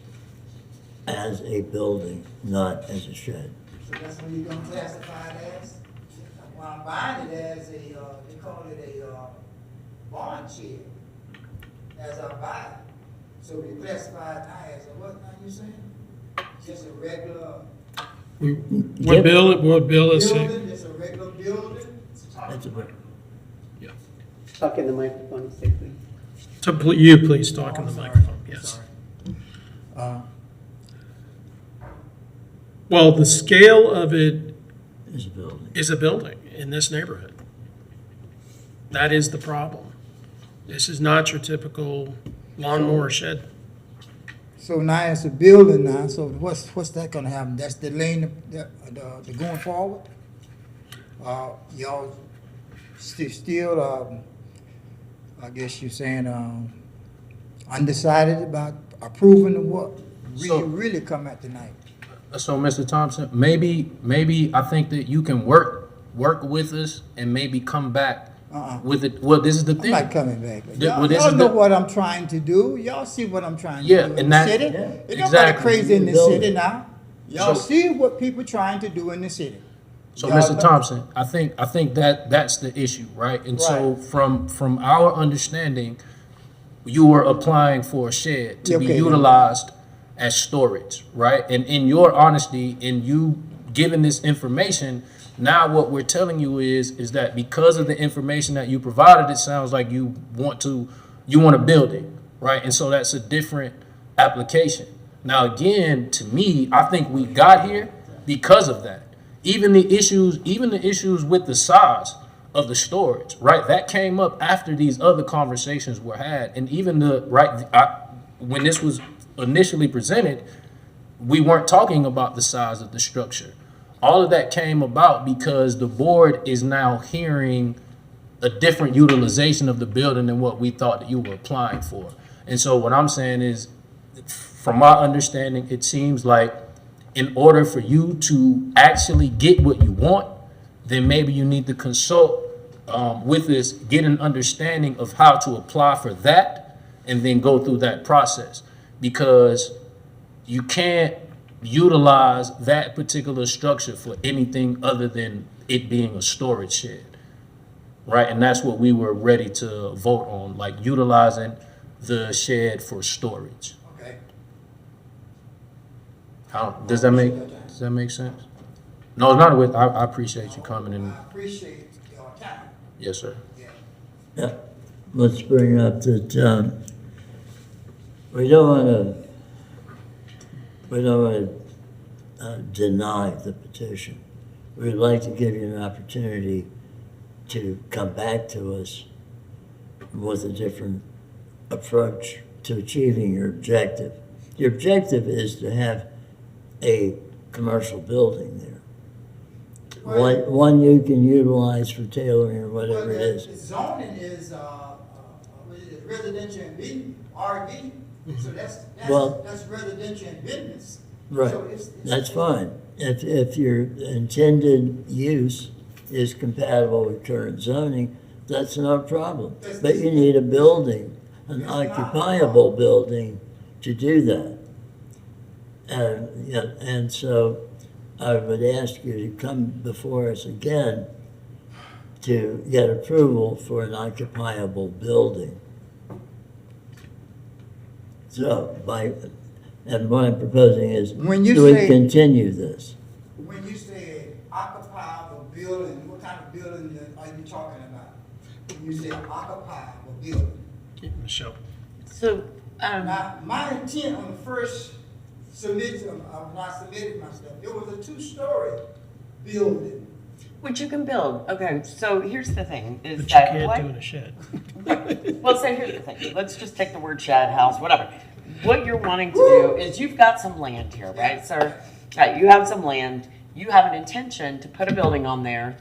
as a building, not as a shed. So that's what you're gonna classify it as? Well, I'm buying it as a, they call it a, barn shed, as I buy it. So we classify it now as a what, now you saying? Just a regular What Bill is saying. building, just a regular building? That's a, Talk in the microphone, say please. You please talk in the microphone, yes. Well, the scale of it it's a building. is a building in this neighborhood. That is the problem. This is not your typical lawnmower shed. So now it's a building now, so what's that gonna happen? That's delaying the going forward? Y'all still, I guess you're saying, undecided about approving of what really come at tonight? So, Mr. Thompson, maybe I think that you can work with us and maybe come back with it. Well, this is the I'm thing. not coming back. Well, Y'all, this y'all is know the- what I'm trying to do. Y'all see what I'm trying to Yeah, do in and the that- city. yeah, It don't exactly. got crazy in the Building. city now. Y'all So- see what people trying to do in the city. So, Y'all Mr. know- Thompson, I think that's the issue, right? And so, Right. from our understanding, you were applying for a shed to be Okay. utilized as storage, right? And in your honesty, in you giving this information, now what we're telling you is that because of the information that you provided, it sounds like you want a building, right? And so that's a different application. Now, again, to me, I think we got here because of that. Even the issues with the size of the storage, right? That came up after these other conversations were had, and even when this was initially presented, we weren't talking about the size of the structure. All of that came about because the board is now hearing a different utilization of the building than what we thought that you were applying for. And so what I'm saying is, from my understanding, it seems like in order for you to actually get what you want, then maybe you need to consult with us, get an understanding of how to apply for that, and then go through that process. Because you can't utilize that particular structure for anything other than it being a storage shed, right? And that's what we were ready to vote on, like utilizing the shed for storage. Okay. Does that make sense? No, it's not with. I appreciate you coming in. I appreciate your time. Yes, sir. Yeah. Yeah, let's bring up that, we don't want to deny the petition. We'd like to give you an opportunity to come back to us with a different approach to achieving your objective. Your objective is to have a commercial building there. One you can utilize for tailoring or whatever it is. The zoning is, what is it, residential and business, RV, so Well- that's residential and business. Right, So it's- that's fine. If your intended use is compatible with current zoning, that's no problem. But you need a building, an occupiable building to do that. And so I would ask you to come before us again to get approval for an occupiable building. So and what I'm proposing is, When you do we say- continue this? When you say occupiable building, what kind of building are you talking about? When you say occupiable building? Michelle. So, Now, my intent on the first submission, when I submitted my stuff, it was a 2-story building. which you can build. Okay, so here's the thing, is But you that can't what? do in a shed. Well, so here's the thing. Let's just take the word shed, house, whatever. What you're wanting to do is you've got some land here, right, sir? You have some land. You have an intention to put a building on there,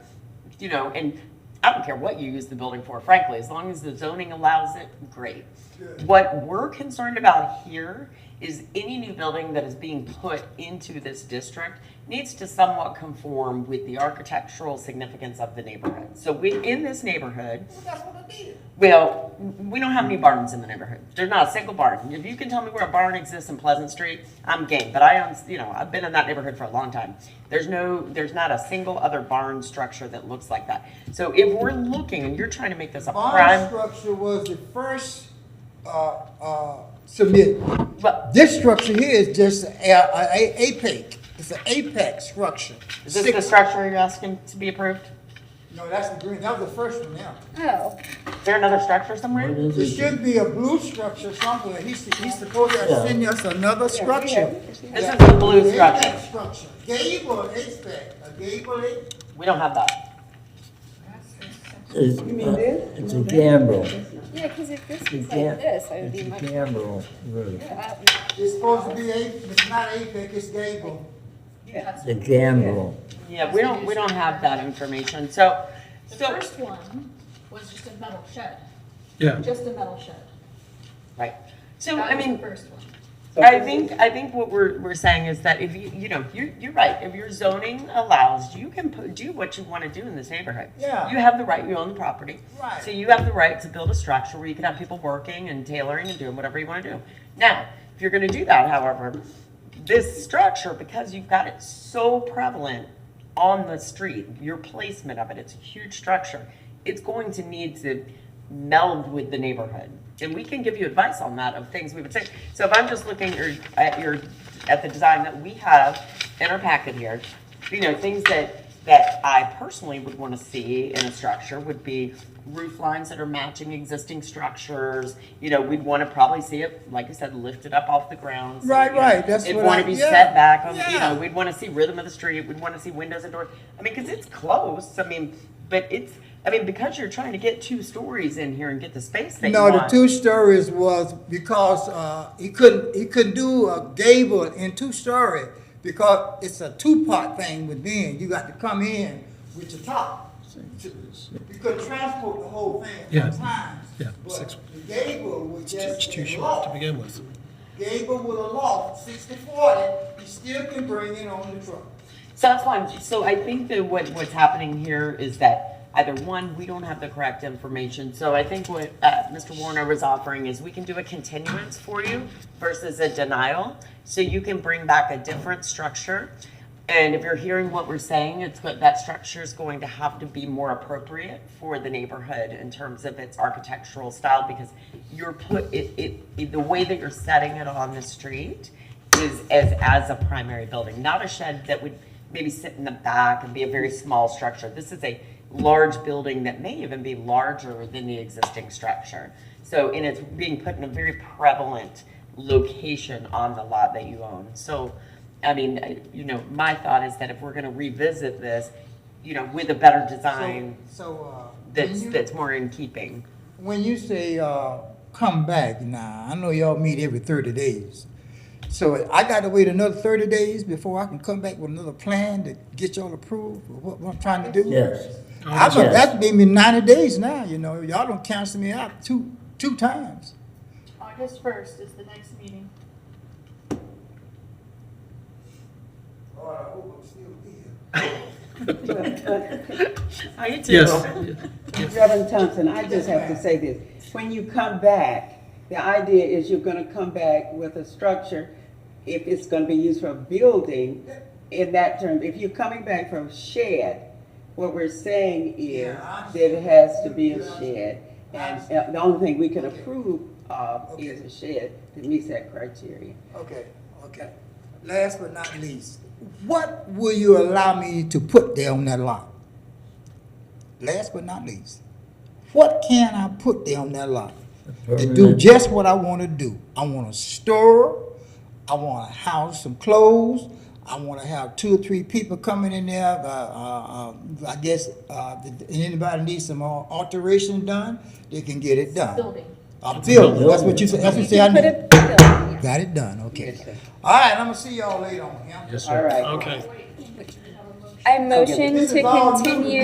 and I don't care what you use the building for, frankly, as long as the zoning allows it, great. What we're concerned about here is any new building that is being put into this district needs to somewhat conform with the architectural significance of the neighborhood. So in this neighborhood, That's what I did. well, we don't have any barns in the neighborhood. There's not a single barn. If you can tell me where a barn exists in Pleasant Street, I'm game. But I've been in that neighborhood for a long time. There's not a single other barn structure that looks like that. So if we're looking and you're trying to make this a Barn prime, structure was the first, submitted. well, This structure here is just a APEC. It's an APEC structure. is this the structure you're asking to be approved? No, that's the green, that was the first one now. Oh, Is there another structure somewhere? What is There it? should be a blue structure somewhere. He's supposed to Yeah. send us another structure. This is the blue structure. APEC structure. Gable APEC, a gable. We don't have that. It's a gambrel. yeah, because if this was Yeah. like this, I would be It's a much. gambrel roof. It's supposed to be it's not APEC, it's gable. It's a gambrel. Yeah, we don't have that information. So, The so, first one was just a metal shed, Yeah. just a metal shed. right. So, That I was the mean, first one. I think what we're saying is that if you're right. If your zoning allows, you can do what you want to do in this neighborhood. Yeah. You have the right, you own the property. Right. So you have the right to build a structure where you can have people working and tailoring and doing whatever you want to do. Now, if you're gonna do that, however, this structure, because you've got it so prevalent on the street, your placement of it, it's a huge structure, it's going to need to meld with the neighborhood. And we can give you advice on that of things we would say. So if I'm just looking at the design that we have in our packet here, things that I personally would want to see in a structure would be roof lines that are matching existing structures. We'd want to probably see it, like I said, lifted up off the ground. So, Right, that's it'd what want I- to be yeah, set back on, yeah. we'd want to see rhythm of the street. We'd want to see windows and doors. Because it's close. But because you're trying to get 2 stories in here and get the space that you No, the want. 2 stories was because, he couldn't do a gable in 2-story because it's a 2-part thing with being, you got to come in with the top. You could transport the whole thing Yeah. at times. Yeah, But 6. the gable was It's just too a short loft. to begin with. Gable with a loft, 60/40, you still can bring it on the truck. So that's fine. So I think that what's happening here is that either one, we don't have the correct information. So I think what Mr. Warner was offering is we can do a continuance for you versus a denial. So you can bring back a different structure. And if you're hearing what we're saying, that structure is going to have to be more appropriate for the neighborhood in terms of its architectural style, because the way that you're setting it on the street is as a primary building, not a shed that would maybe sit in the back and be a very small structure. This is a large building that may even be larger than the existing structure. And it's being put in a very prevalent location on the lot that you own. So, my thought is that if we're gonna revisit this, with a better design that's more in keeping. When you say, come back now, I know y'all meet every 30 days. So I gotta wait another 30 days before I can come back with another plan to get y'all approved for what I'm trying to do? Yes. That's maybe 90 days now, y'all don't cancel me out two times. August 1st is the next meeting. Oh, I hope I'm still here. How you too? Yes. Reverend Thompson, I just have to say this. When you come back, the idea is you're gonna come back with a structure, if it's gonna be used for a building, in that term. If you're coming back from shed, what we're saying is that it has to be a shed. And the only thing we can approve of is a shed that meets that criteria. Okay. Last but not least, what will you allow me to put there on that lot? Last but not least, what can I put there on that lot to do just what I want to do? I want to store, I want to house some clothes, I want to have 2 or 3 people coming in there. I guess if anybody needs some alteration done, they can get it done. Building. A building. That's what you said. That's what you say I Put need. it, building, yeah. Got it done. Okay. Yes, sir. All right. I'm gonna see y'all later on. Yeah? Yes, All sir. right. Okay. Wait, we have a motion I motion This to is all new to me. continue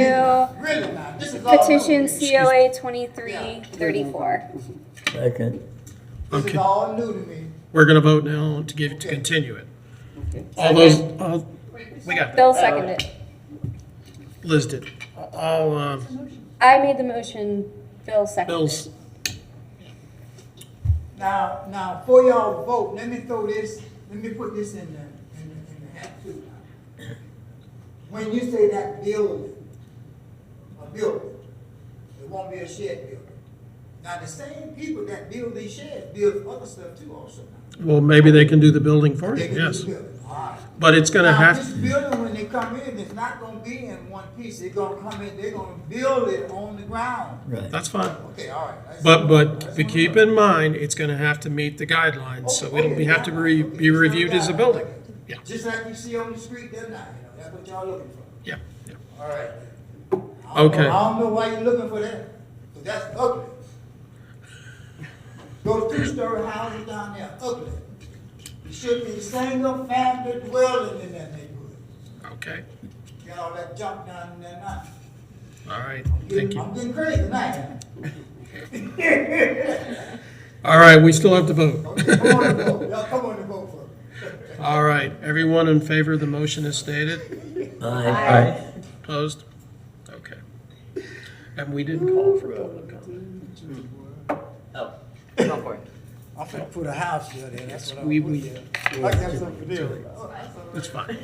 Really now, this is all new petition to me. COA 2334. Second. This is Okay. all new to me. We're gonna vote now to continue it. All those, we got that. Bill seconded. Liz did. All, I made the motion, Bill seconded. Bill's, Now, before y'all vote, let me put this in the hat too. When you say that building, it won't be a shed building. Now, the same people that build these sheds build other stuff too also. well, maybe they can do the building for They you, can do yes. the building. All right. But it's gonna Now, have, this building, when they come in, it's not gonna be in one piece. They're gonna come in, they're gonna build it on the ground. Right. that's fine. Okay, all right. That's- But that's keep what I'm in mind, it's gonna have to meet the guidelines, so it'll have to be reviewed as a building. Yeah. Just like you see on the street there now, that's what y'all looking for. Yeah, yeah. All right. Okay. I don't know why you're looking for that, because that's ugly. Those two-story houses down there, ugly. It should be single family dwelling in that neighborhood. Okay, Got all that junk down in there now. all right, thank you. I'm getting crazy now. All right, we still have to vote. Okay, come on and vote. Y'all come on and vote for it. All right, everyone in favor of the motion as stated? Aye. Opposed? Okay. And we didn't call for public comment. Oh, go for it. I'm finna put a house there, that's what I'm We- putting there. I got something for them. That's fine.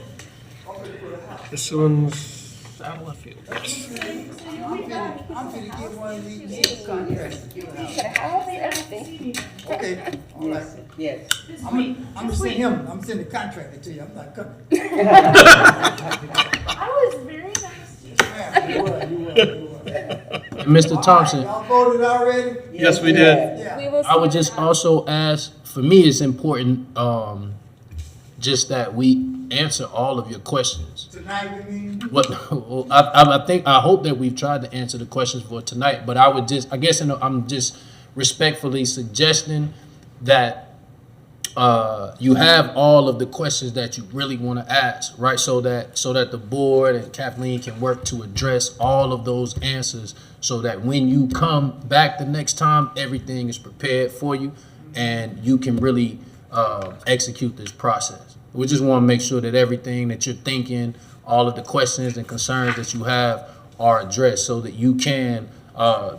I'm finna put a house. This one's out of left field. I'm finna get one of these contracts to get a house. Got a house, everything. Okay, all right. Yes. I'm gonna send him, I'm sending the contractor to you, I'm not coming. I was very nice to you. Yeah, you were. Mr. Thompson, Y'all voted already? Yes, we did. Yeah. We will I would see just what also ask, for me, it's important, just that we answer all of your questions. Tonight, you mean? What, I hope that we've tried to answer the questions for tonight, but I'm just respectfully suggesting that you have all of the questions that you really want to ask, right? So that the board and Kathleen can work to address all of those answers, so that when you come back the next time, everything is prepared for you, and you can really execute this process. We just want to make sure that everything that you're thinking, all of the questions and concerns that you have are addressed, so that you can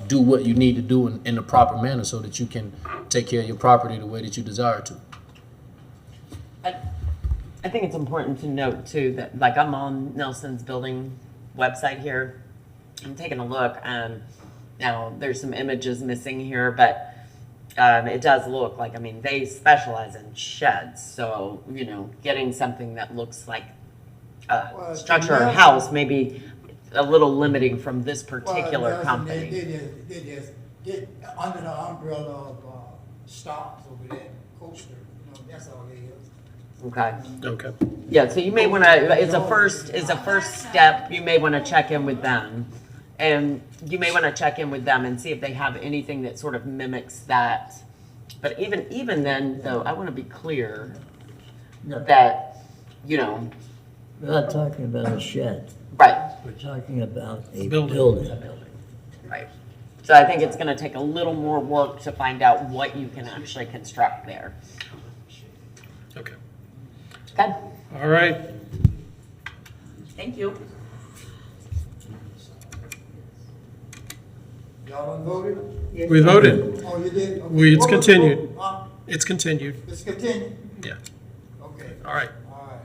do what you need to do in the proper manner, so that you can take care of your property the way that you desire to. I think it's important to note too that, like, I'm on Nelson's building website here. I'm taking a look. Now there's some images missing here, but it does look like, I mean, they specialize in sheds. So, getting something that looks like a structure or house may be a little limiting from this particular Well, company. They just get under the umbrella of stocks over there, coaster, that's all they is. Okay. Okay. Yeah, so you may want to, as a first step, you may want to check in with them. And you may want to check in with them and see if they have anything that sort of mimics that. But even then, though, I want to be clear that, We're not talking about a shed. right, We're talking about a Building. building. right. So I think it's going to take a little more work to find out what you can actually construct there. Okay. Okay? All right. Thank you. Y'all done voted? We voted. Oh, you did? Okay. It's What was the continued. vote? Huh? It's continued. It's continued? Yeah. Okay, All right. all right.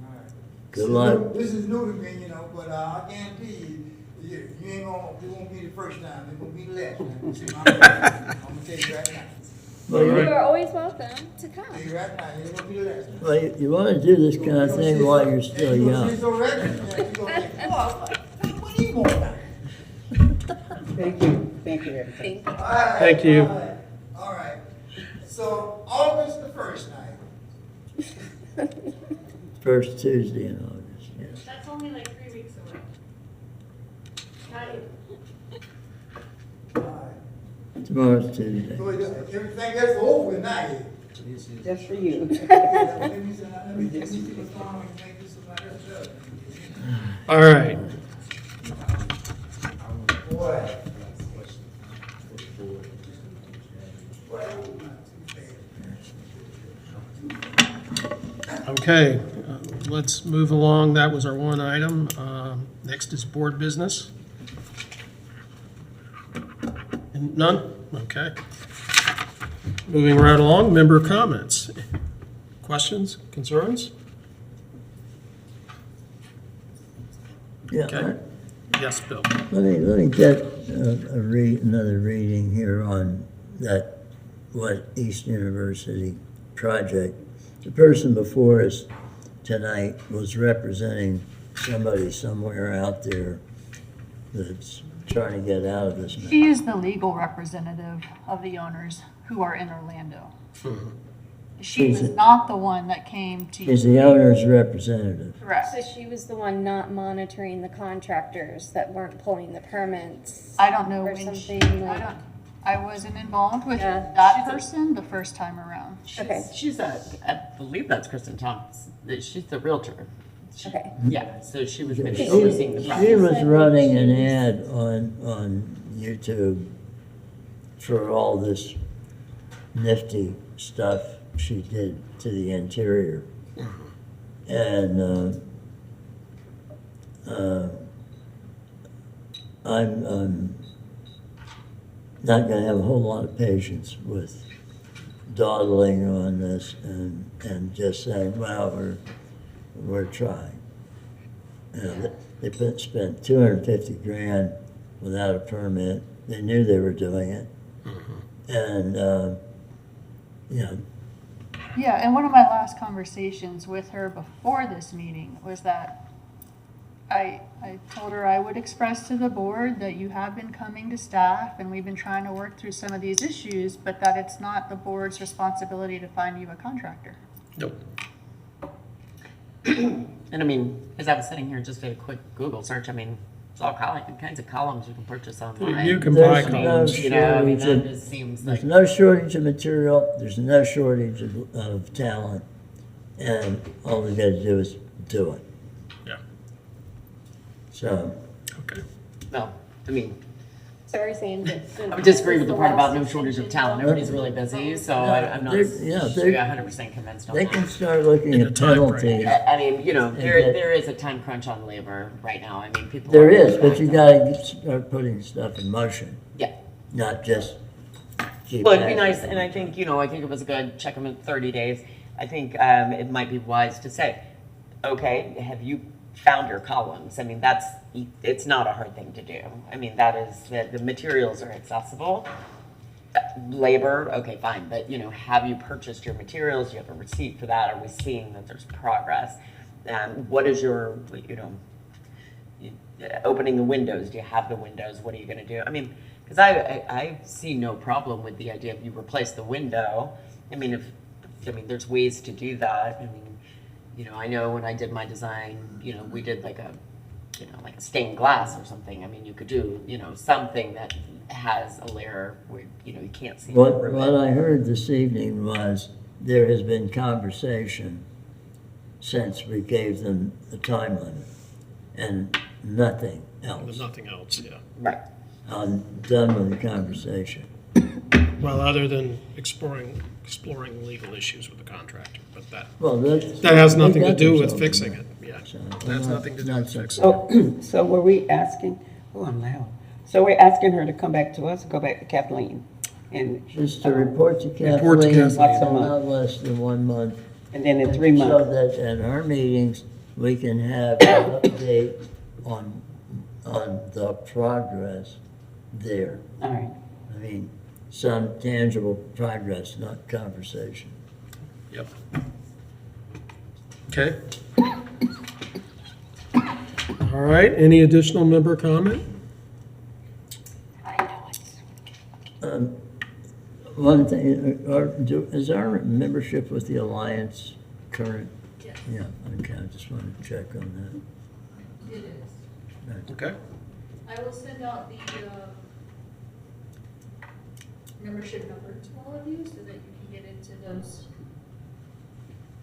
All right. Good luck. This is new to me, but I guarantee you ain't gonna, it won't be the first time, it won't be the last time. I'm gonna tell you right now. Well, You you, are always welcome to come. Tell you right now, it ain't gonna be the last time. well, you want to do this kind of thing while you're still You gonna young. sit so ready, yeah, you gonna think, what do you want now? Thank you, everybody. All right, Thank you. All right. So August the 1st night. First Tuesday in August, yes. That's only like 3 weeks away. Not even. All right. Tomorrow's Tuesday. So everything else over now. Just for you. All right. Boy. Okay, let's move along. That was our one item. Next is board business. None? Okay. Moving right along, member comments. Questions, concerns? Yeah, Okay. Yes, Bill. let me get another reading here on that, what East University project. The person before us tonight was representing somebody somewhere out there that's trying to get out of this mess. She is the legal representative of the owners who are in Orlando. She was not the one that came to. Is the owner's representative. Correct. So she was the one not monitoring the contractors that weren't pulling the permits. I don't know Or when she, something like- I wasn't involved with Yeah. that person the first time around. Okay. She's I believe that's Kristen Thomas. She's the realtor. Okay. Yeah, so she was maybe She overseeing the she process. was running an ad on YouTube for all this nifty stuff she did to the interior. And I'm not gonna have a whole lot of patience with dawdling on this and just saying, well, we're trying. You know, they spent $250,000 without a permit. They knew they were doing it. And, you know, Yeah, and one of my last conversations with her before this meeting was that I told her I would express to the board that you have been coming to staff and we've been trying to work through some of these issues, but that it's not the board's responsibility to find you a contractor. Nope. And I mean, as I was sitting here, just did a quick Google search, I mean, it's all kinds of columns you can purchase online. You can buy There's no columns. You know, I mean, shortage that of- just seems there's like, no shortage of material, there's no shortage of talent, and all we gotta do is do it. Yeah. So, Okay. no, I mean, So are you saying that? I would disagree with the part about no shortage of talent. Everybody's really busy, so I'm not They're- yeah, they're- 100% convinced on they that. can start looking In a at time penalties. frame. I mean, you know, And there that- there is a time crunch on labor right now. I mean, people. There are is, but you backed up. gotta start putting stuff in motion, Yeah. not just keep. Well, it'd be asking. nice, and I think, I think it was a good, check them in 30 days. I think it might be wise to say, okay, have you found your columns? I mean, it's not a hard thing to do. I mean, that is, the materials are accessible. Labor, okay, fine, but, have you purchased your materials? Do you have a receipt for that? Are we seeing that there's progress? What is your, opening the windows? Do you have the windows? What are you gonna do? I mean, because I see no problem with the idea of you replace the window. I mean, there's ways to do that. I mean, I know when I did my design, we did like a stained glass or something. I mean, you could do, something that has a layer where, you can't see What through what it. I heard this evening was there has been conversation since we gave them the time limit and nothing There's else. nothing else, yeah. Right. I'm done with the conversation. Well, other than exploring legal issues with the contractor, but that Well, that has they nothing to got do with themselves fixing in it, yeah. So, That's not- nothing to do not with so- fixing it. So were we asking, I'm loud. So we're asking her to come back to us, or go back to Kathleen? And, Uh, Just to report to Report to Kathleen, Kathleen. Once a month. not less than 1 month. and then in 3 So months? that at our meetings, we can have an update on the progress there. All right. I mean, some tangible progress, not conversation. Yep. Okay. All right, any additional member comment? One thing, is our membership with the Alliance current? Yes. Yeah, okay, I just wanted to check on It is. Okay. I will send out the membership number to all of you so that you can get into those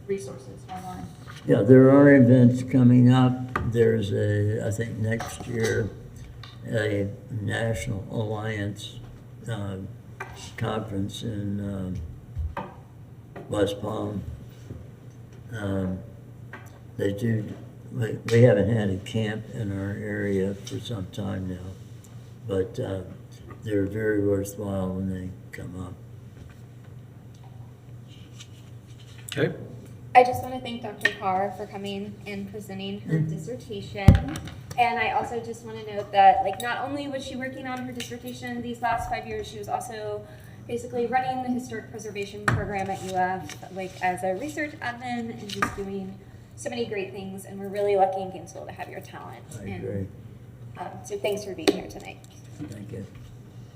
resources online. Yeah, there are events coming up. There's I think next year, a National Alliance conference in West Palm. They do, we haven't had a camp in our area for some time now, but they're very worthwhile when they come up. Okay. I just want to thank Dr. Carr for coming and presenting her dissertation. And I also just want to note that, like, not only was she working on her dissertation these last 5 years, she was also basically running the historic preservation program at UF, like, as a research admin, and just doing so many great things. And we're really lucky in Gainesville to have your talent. I agree. So thanks for being here tonight. Thank you.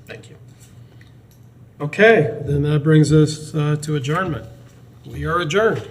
Thank you. Okay, then that brings us to adjournment. We are adjourned.